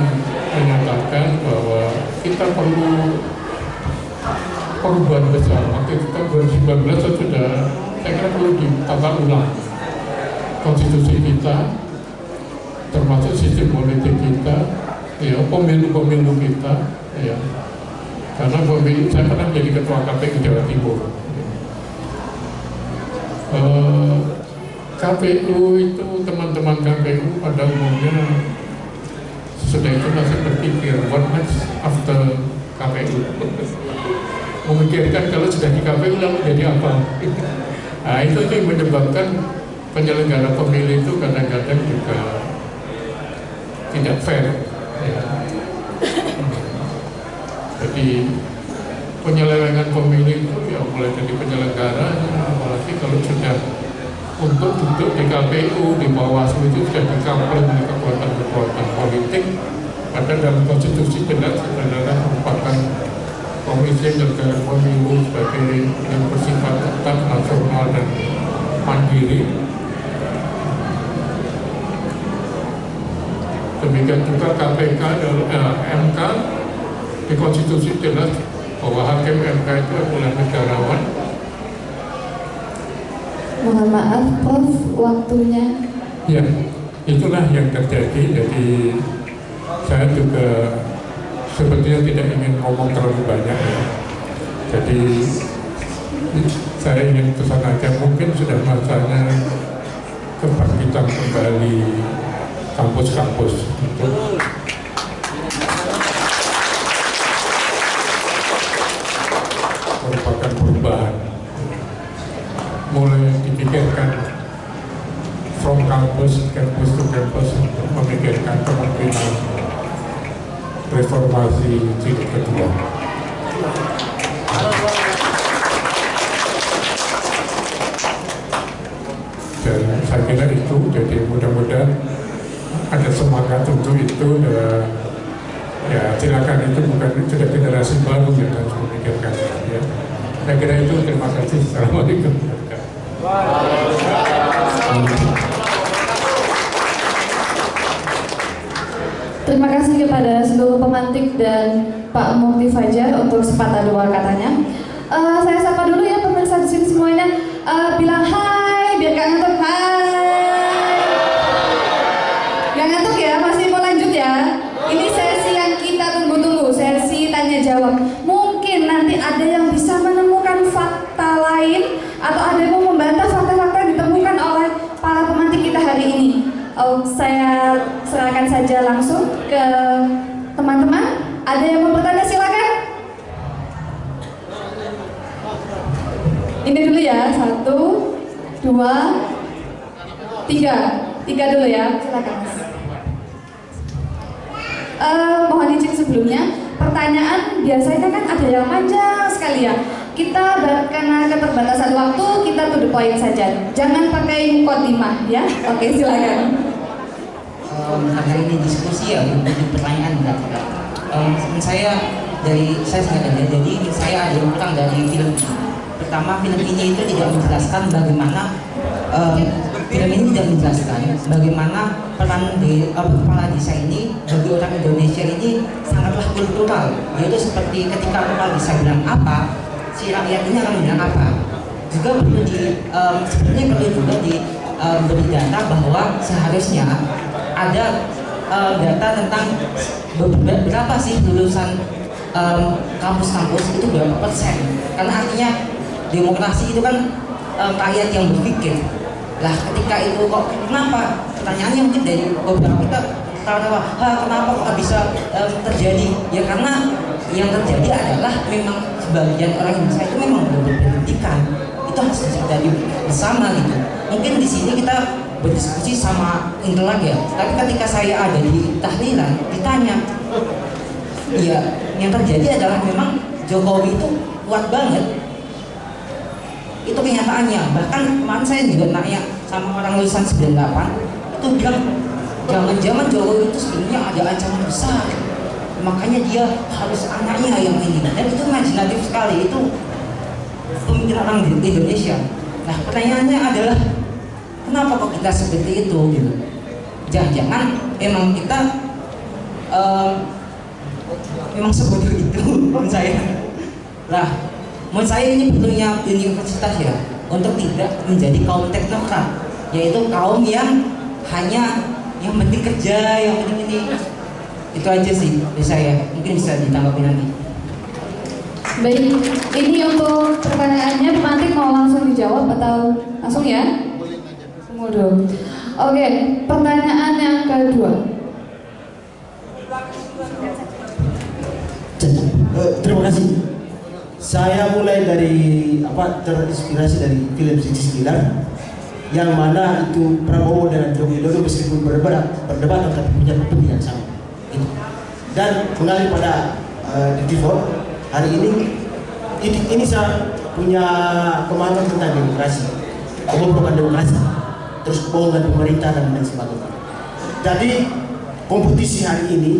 menyatakan bahwa kita perlu perubahan besar. Waktu itu tahun 2019 sudah saya kira perlu ditata ulang konstitusi kita, termasuk sistem politik kita, ya pemilu kita, ya. Karena pemilu saya pernah menjadi ketua KPU Jawa Timur. KPU itu teman-teman KPU pada umumnya sudah itu masih berpikir what next after KPU, memikirkan kalau sudah di KPU lalu jadi apa. Nah itu yang menyebabkan penyelenggara pemilu itu kadang-kadang juga tidak fair ya. Jadi penyelewengan pemilu itu ya mulai dari penyelenggara, apalagi kalau sudah untuk duduk di KPU, di Bawaslu itu sudah dikampling oleh kekuatan-kekuatan politik. Padahal dalam konstitusi jelas adalah merupakan komisi penyelenggaraan pemilu sebagai yang bersifat tetap nasional dan mandiri. sendiri. Demikian juga KPK dan MK di konstitusi jelas bahwa hakim MK itu adalah negarawan. Mohon maaf, Prof, waktunya. Ya, itulah yang terjadi. Jadi saya juga sebetulnya tidak ingin ngomong terlalu banyak ya. Jadi saya ingin pesan aja, mungkin sudah masanya kebangkitan kembali kampus-kampus itu. Merupakan perubahan. Mulai dipikirkan from campus to campus untuk memikirkan kemungkinan reformasi jilid kedua. Dan saya kira itu, jadi mudah-mudahan ada semangat untuk itu. Dan ya silakan, itu bukan sudah generasi baru yang harus memikirkan ya. Saya kira itu, terima kasih. Assalamualaikum. Terima kasih kepada seluruh pemantik dan Pak Mukti Fajar untuk sepatah dua katanya. Saya sapa dulu ya pemirsa di sini semuanya. Bilang hai, biar gak ngantuk. Hai. Gak ngantuk ya, masih mau lanjut ya. Ini sesi yang kita tunggu-tunggu, sesi tanya jawab. Mungkin nanti ada yang bisa menemukan fakta lain atau ada yang mau membantah fakta-fakta yang ditemukan oleh para pemantik kita hari ini. Saya serahkan saja langsung ke teman-teman. Ada yang mau bertanya, silakan. Ini dulu ya, 1, 2, 3 dulu ya, silakan. Mohon izin sebelumnya, pertanyaan biasanya kan ada yang panjang sekali ya. Kita karena keterbatasan waktu, kita to the point saja. Jangan pakai mukadimah ya. Oke, silakan. Karena ini diskusi ya, bukan pertanyaan enggak. Saya sengaja, jadi saya ada yang kurang dari film ini. Pertama, film ini itu tidak menjelaskan bagaimana film ini tidak menjelaskan bagaimana peran di kepala desa ini bagi orang Indonesia ini sangatlah kultural. Yaitu seperti ketika kepala desa bilang apa, si rakyat ini akan bilang apa. Juga perlu sebenarnya perlu juga diberi data bahwa seharusnya ada data tentang berapa sih lulusan kampus-kampus itu berapa persen. Karena artinya demokrasi itu kan rakyat yang berpikir. Lah ketika itu kok kenapa? Pertanyaannya mungkin dari beberapa kita kenapa kok bisa terjadi? Ya karena yang terjadi adalah memang sebagian orang Indonesia itu memang berpendidikan. Itu harus terjadi bersama gitu. Mungkin di sini kita berdiskusi sama intelek ya, tapi ketika saya ada di tahlilan ditanya, ya yang terjadi adalah memang Jokowi itu kuat banget. Itu kenyataannya. Bahkan kemarin saya juga nanya sama orang lulusan 98 itu bilang jangan-jangan Jokowi itu sebenarnya ada ancaman besar, makanya dia harus anaknya yang ini. Dan itu imajinatif sekali, itu pemikiran orang di Indonesia. Nah pertanyaannya adalah kenapa kok kita seperti itu gitu? Jangan-jangan emang kita memang sebodoh itu menurut saya. Nah menurut saya ini perlunya universitas ya untuk tidak menjadi kaum teknokrat, yaitu kaum yang hanya yang penting kerja, yang penting ini. Itu aja sih dari saya, mungkin bisa ditanggapi nanti. Baik, ini untuk pertanyaannya pemantik mau langsung dijawab atau langsung ya? Tunggu dulu. Oke, pertanyaan yang kedua. Terima kasih. Saya mulai dari terinspirasi dari film Siti 9 yang mana itu Prabowo dan Joko Widodo meskipun berdebat tapi punya kepentingan sama. Gitu. Dan mengalir pada Ditivor hari ini saya punya pemahaman tentang demokrasi, pembohongan demokrasi, terus bohongan pemerintah dan lain sebagainya. Jadi kompetisi hari ini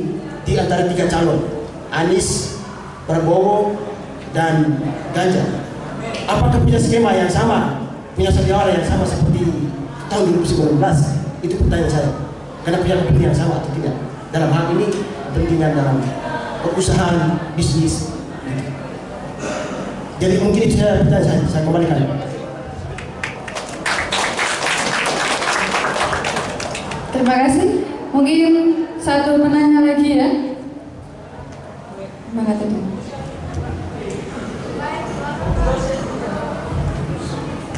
di antara 3 calon, Anies, Prabowo, dan Ganjar. Apakah punya skema yang sama punya selera yang sama seperti tahun 2019? Itu pertanyaan saya. Karena punya kepentingan yang sama atau tidak dalam hal ini, kepentingan dalam perusahaan bisnis. Jadi mungkin itu pertanyaan saya kembalikan. Terima kasih. Mungkin satu penanya lagi ya. Terima kasih.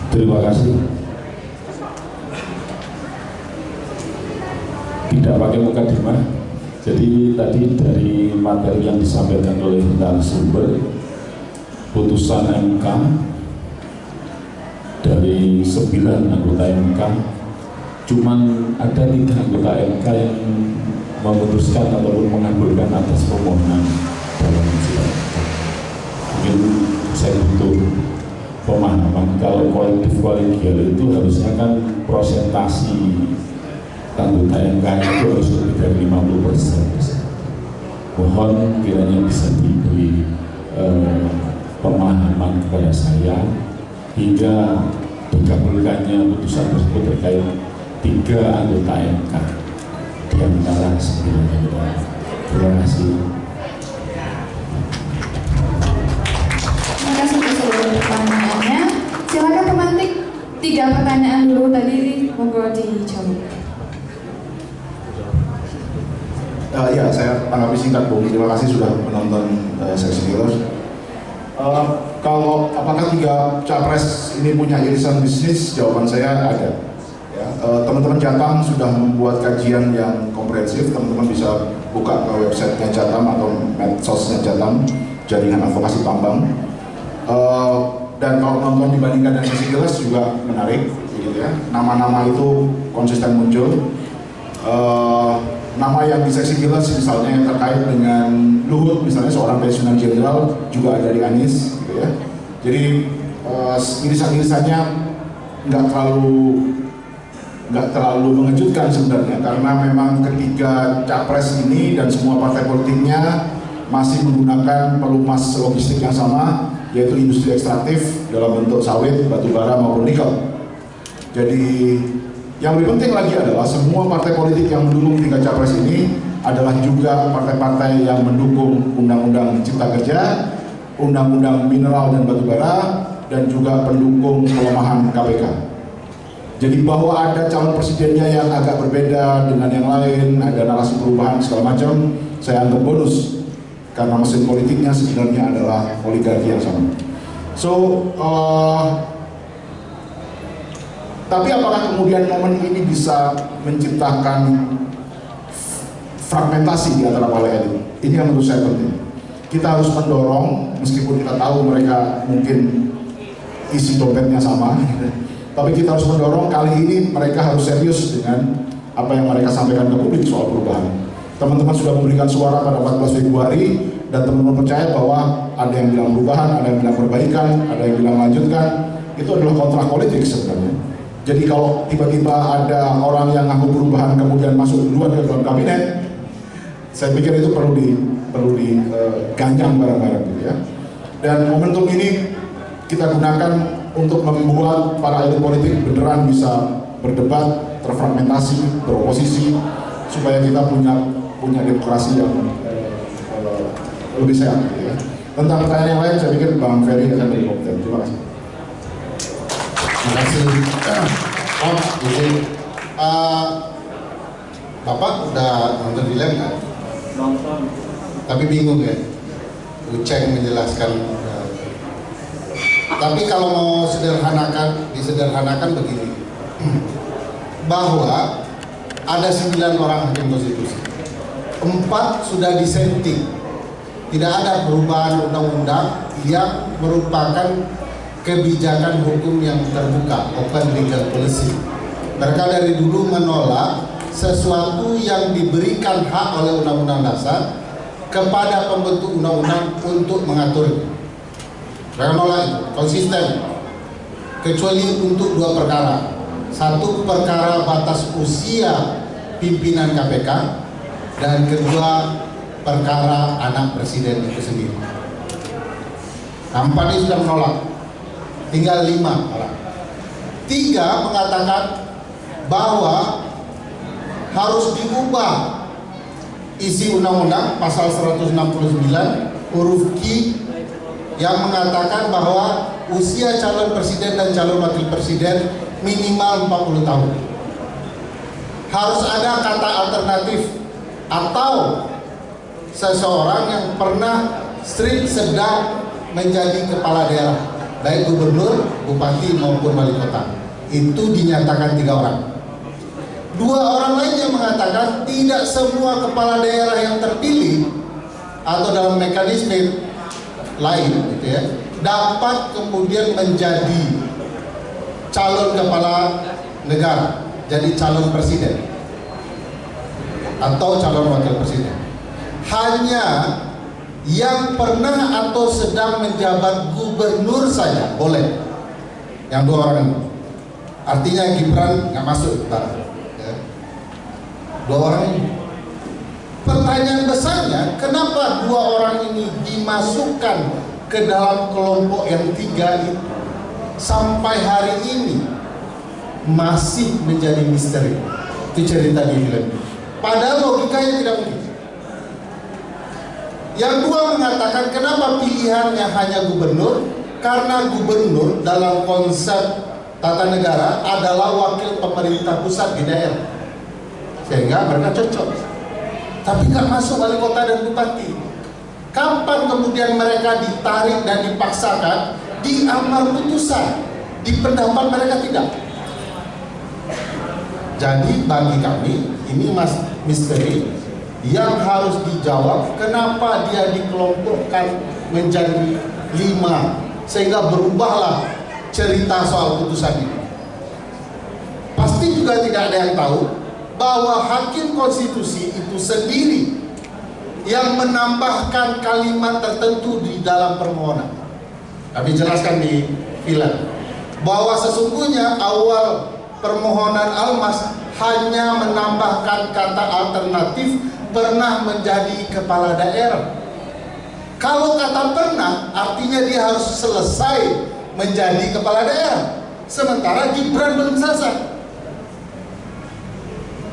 Terima kasih. Tidak pakai mukadimah. Jadi tadi dari materi yang disampaikan oleh narasumber, putusan MK dari 9 anggota MK, cuman ada 3 anggota MK yang memutuskan ataupun mengabulkan atas permohonan dalam sidang. Mungkin saya butuh pemahaman kalau kolektif kolegial itu harusnya kan prosentasi anggota MK itu harus lebih dari 50%. Mohon kiranya bisa diberi pemahaman kepada saya hingga dikabulkannya putusan tersebut terkait 3 anggota MK di antara 9 anggota. Terima kasih. Terima kasih untuk seluruh pertanyaannya. Silakan pemantik 3 pertanyaan dulu tadi, monggo dijawab. Ya, saya tanggapi singkat, Bu. Terima kasih sudah menonton sesi killer. Kalau apakah 3 capres ini punya irisan bisnis? Jawaban saya ada. Ya, teman-teman Jatam sudah membuat kajian yang komprehensif. Teman-teman bisa buka ke websitenya Jatam atau medsosnya Jatam, Jaringan Advokasi Tambang. Dan kalau nonton dibandingkan dengan sesi killer juga menarik, gitu ya. Nama-nama itu konsisten muncul. Nama yang di seksi kilas misalnya yang terkait dengan Luhut, misalnya seorang pensiunan jenderal, juga ada di Anies, gitu ya. Jadi irisan-irisannya nggak terlalu mengejutkan sebenarnya, karena memang ketiga capres ini dan semua partai politiknya masih menggunakan pelumas logistik yang sama, yaitu industri ekstraktif dalam bentuk sawit, batu bara maupun nikel. Jadi yang lebih penting lagi adalah semua partai politik yang mendukung 3 capres ini adalah juga partai-partai yang mendukung Undang-Undang Cipta Kerja, Undang-Undang Mineral dan Batu Bara, dan juga pendukung pelemahan KPK. Jadi bahwa ada calon presidennya yang agak berbeda dengan yang lain, ada narasi perubahan segala macam, saya anggap bonus. Karena mesin politiknya sebenarnya adalah oligarki yang sama. Tapi apakah kemudian momen ini bisa menciptakan fragmentasi di antara para elit? Ini yang menurut saya penting. Kita harus mendorong, meskipun kita tahu mereka mungkin isi dompetnya sama, tapi kita harus mendorong kali ini mereka harus serius dengan apa yang mereka sampaikan ke publik soal perubahan. Teman-teman sudah memberikan suara pada 14 Februari, dan teman-teman percaya bahwa ada yang bilang perubahan, ada yang bilang perbaikan, ada yang bilang lanjutkan. Itu adalah kontrak politik sebenarnya. Jadi kalau tiba-tiba ada orang yang ngaku perubahan kemudian masuk duluan ke dalam kabinet, saya pikir itu perlu diganjang bareng-bareng, gitu ya. Dan momentum ini kita gunakan untuk membuat para elit politik beneran bisa berdebat, terfragmentasi, beroposisi, supaya kita punya demokrasi yang lebih sehat, gitu ya. Tentang pertanyaan yang lain, saya pikir Bang Ferry akan lebih kompeten. Terima kasih. Terima kasih. Jadi Bapak udah nonton film kan? Nonton. Tapi bingung ya? Uceng menjelaskan. Tapi kalau mau disederhanakan begini, bahwa ada 9 orang hakim konstitusi, 4 sudah disenting, tidak ada perubahan undang-undang yang merupakan kebijakan hukum yang terbuka, open legal policy. Mereka dari dulu menolak sesuatu yang diberikan hak oleh Undang-Undang Dasar kepada pembentuk undang-undang untuk mengatur. Mereka nolak itu, konsisten. Kecuali untuk 2 perkara. 1 perkara batas usia pimpinan KPK, dan kedua perkara anak presiden itu sendiri. 4 ini sudah menolak. Tinggal 5 orang. 3 mengatakan bahwa harus diubah isi undang-undang pasal 169 huruf Q yang mengatakan bahwa usia calon presiden dan calon wakil presiden minimal 40 tahun. Harus ada kata alternatif atau seseorang yang pernah sedang menjadi kepala daerah, baik gubernur, bupati maupun wali kota. Itu dinyatakan 3 orang. 2 orang lain yang mengatakan tidak semua kepala daerah yang terpilih atau dalam mekanisme lain gitu ya, dapat kemudian menjadi calon kepala negara, jadi calon presiden atau calon wakil presiden. Hanya yang pernah atau sedang menjabat gubernur saja boleh. Yang 2 orang itu, artinya Gibran nggak masuk ya. 2 orang ini. Pertanyaan besarnya, kenapa 2 orang ini dimasukkan ke dalam kelompok yang 3 itu? Sampai hari ini masih menjadi misteri. Itu cerita di film. Padahal logikanya tidak mungkin. Yang 2 mengatakan kenapa pilihannya hanya gubernur? Karena gubernur dalam konsep tata negara adalah wakil pemerintah pusat di daerah, sehingga mereka cocok. Tapi nggak masuk wali kota dan bupati. Kapan kemudian mereka ditarik dan dipaksakan di amar putusan? Di pendapat mereka tidak. Jadi bagi kami ini misteri yang harus dijawab. Kenapa dia dikelompokkan menjadi 5 sehingga berubahlah cerita soal putusan ini? Pasti juga tidak ada yang tahu bahwa hakim konstitusi itu sendiri yang menambahkan kalimat tertentu di dalam permohonan. Kami jelaskan di film bahwa sesungguhnya awal permohonan Almas hanya menambahkan kata alternatif pernah menjadi kepala daerah. Kalau kata pernah artinya dia harus selesai menjadi kepala daerah, sementara Gibran belum selesai.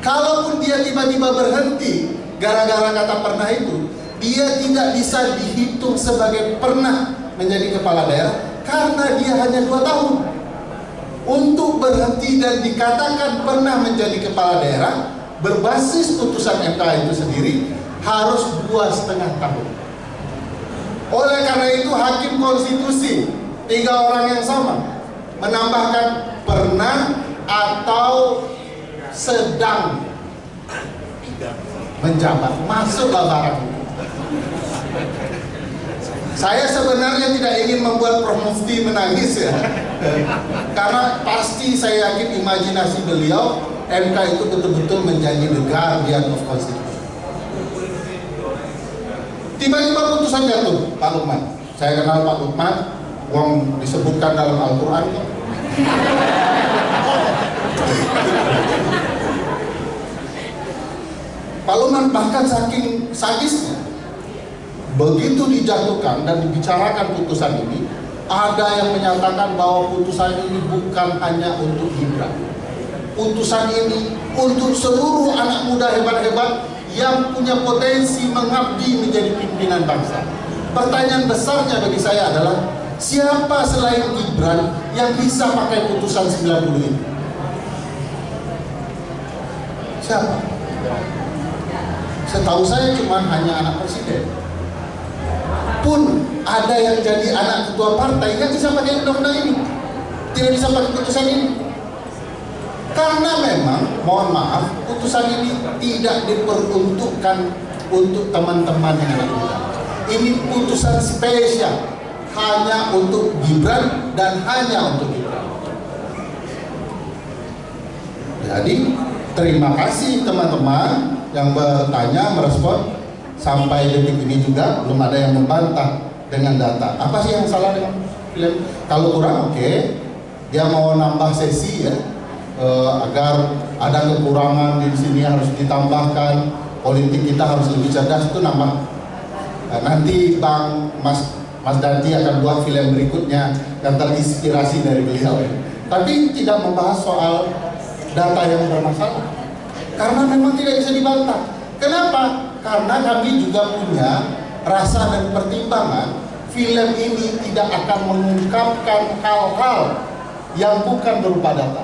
Kalaupun dia tiba-tiba berhenti gara-gara kata pernah itu, dia tidak bisa dihitung sebagai pernah menjadi kepala daerah karena dia hanya 2 tahun. Untuk berhenti dan dikatakan pernah menjadi kepala daerah berbasis putusan MK itu sendiri harus 2,5 tahun. Oleh karena itu hakim konstitusi 3 orang yang sama menambahkan pernah atau sedang menjabat, masuklah barang. Saya sebenarnya tidak ingin membuat Prof. Mufti menangis ya, karena pasti saya yakin imajinasi beliau MK itu betul-betul menjadi the guardian of constitution. Tiba-tiba putusan jatuh, Pak Lukman. Saya kenal Pak Lukman, wong disebutkan dalam Al-Quran kok. Pak Lukman bahkan saking sadisnya, begitu dijatuhkan dan dibicarakan putusan ini, ada yang menyatakan bahwa putusan ini bukan hanya untuk Gibran. Putusan ini untuk seluruh anak muda hebat-hebat yang punya potensi mengabdi menjadi pimpinan bangsa. Pertanyaan besarnya bagi saya adalah, siapa selain Gibran yang bisa pakai putusan 90 ini? Siapa? Setahu saya cuma hanya anak presiden. Pun ada yang jadi anak ketua partai yang bisa pakai undang-undang ini, tidak bisa pakai putusan ini. Karena memang, mohon maaf, putusan ini tidak diperuntukkan untuk teman-teman yang anak muda. Ini putusan spesial, hanya untuk Gibran dan hanya untuk Gibran. Jadi, terima kasih teman-teman yang bertanya, merespon. Sampai detik ini juga belum ada yang membantah dengan data. Apa sih yang salah dengan film? Kalau kurang, oke, dia mau nambah sesi ya, agar ada kekurangan di sini harus ditambahkan. Politik kita harus lebih cerdas, itu nambah. Nanti Mas Danti akan buat film berikutnya yang terinspirasi dari beliau. tapi tidak membahas soal data yang bermasalah. Karena memang tidak bisa dibantah. Kenapa? Karena kami juga punya rasa dan pertimbangan film ini tidak akan mengungkapkan hal-hal yang bukan berupa data.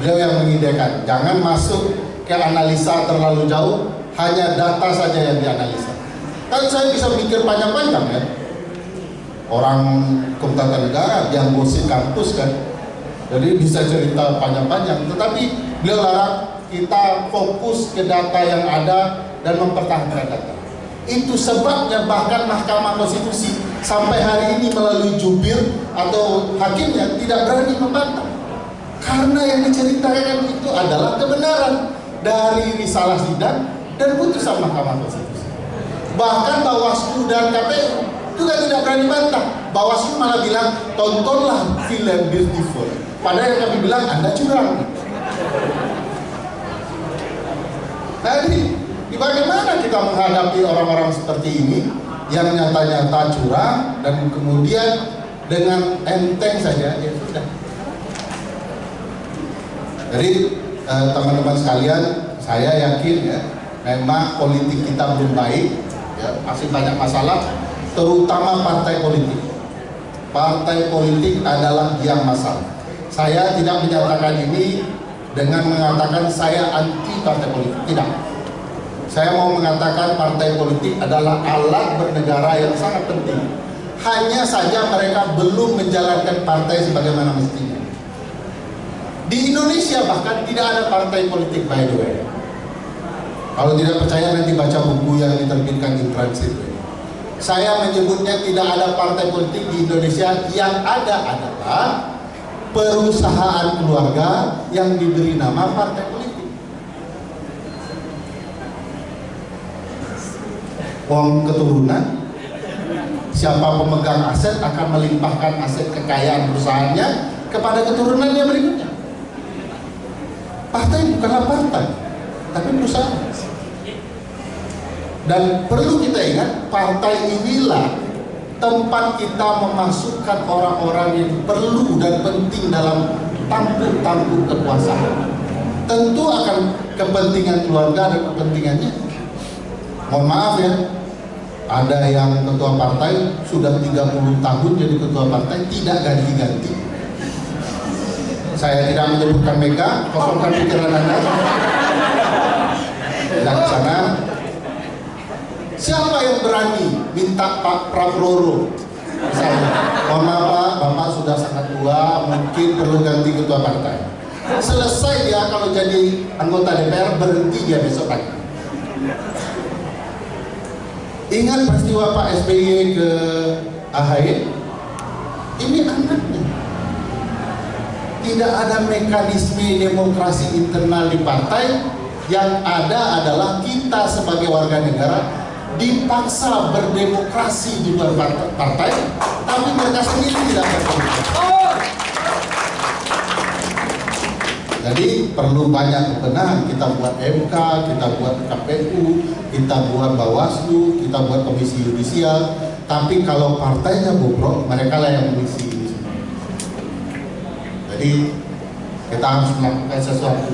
Beliau yang mengidekan, jangan masuk ke analisa terlalu jauh, hanya data saja yang dianalisa. Kan saya bisa mikir panjang-panjang ya. Orang Hukum Negara yang gosip kampus kan, jadi bisa cerita panjang-panjang. Tetapi beliau larang kita fokus ke data yang ada dan mempertahankan data. Itu sebabnya bahkan Mahkamah Konstitusi sampai hari ini melalui jubir atau hakimnya tidak berani membantah. Karena yang diceritakan itu adalah kebenaran dari risalah sidang dan putusan Mahkamah Konstitusi. Bahkan Bawaslu dan KPU juga tidak berani bantah. Bawaslu malah bilang, tontonlah film Beautiful. Padahal yang kami bilang, Anda curang. Jadi, bagaimana kita menghadapi orang-orang seperti ini yang nyata-nyata curang dan kemudian dengan enteng saja, ya sudah. Jadi, teman-teman sekalian, saya yakin ya, memang politik kita belum baik, ya, masih banyak masalah, terutama partai politik. Partai politik adalah yang masalah. Saya tidak menyatakan ini dengan mengatakan saya anti partai politik, tidak. Saya mau mengatakan partai politik adalah alat bernegara yang sangat penting. Hanya saja mereka belum menjalankan partai sebagaimana mestinya. Di Indonesia bahkan tidak ada partai politik, by the way. Kalau tidak percaya nanti baca buku yang diterbitkan in transit. Saya menyebutnya tidak ada partai politik di Indonesia, yang ada adalah perusahaan keluarga yang diberi nama partai politik. Uang keturunan, siapa pemegang aset akan melimpahkan aset kekayaan perusahaannya kepada keturunannya berikutnya. Partai bukanlah partai, tapi perusahaan. Dan perlu kita ingat, partai inilah tempat kita memasukkan orang-orang yang perlu dan penting dalam tampuk-tampuk kekuasaan. Tentu akan kepentingan keluarga dan kepentingannya. Mohon maaf ya, ada yang ketua partai sudah 30 tahun jadi ketua partai tidak ganti-ganti. Saya tidak menyebutkan Mega, kosongkan pikiran Anda. Dan ke sana, siapa yang berani minta Pak Prabowo? Misalnya, mohon maaf Pak, Bapak sudah sangat tua, mungkin perlu ganti ketua partai. Selesai dia kalau jadi anggota DPR, berhenti dia besok pagi. Ingat peristiwa Pak SBY ke AHY? Ini anaknya. Tidak ada mekanisme demokrasi internal di partai. Yang ada adalah kita sebagai warga negara dipaksa berdemokrasi di luar partai, tapi mereka sendiri tidak berdemokrasi. Jadi perlu banyak kebenaran. Kita buat MK, kita buat KPU, kita buat Bawaslu, kita buat Komisi Yudisial. Tapi kalau partainya bobrok, mereka lah yang mengisi ini semua. Jadi kita harus melakukan sesuatu.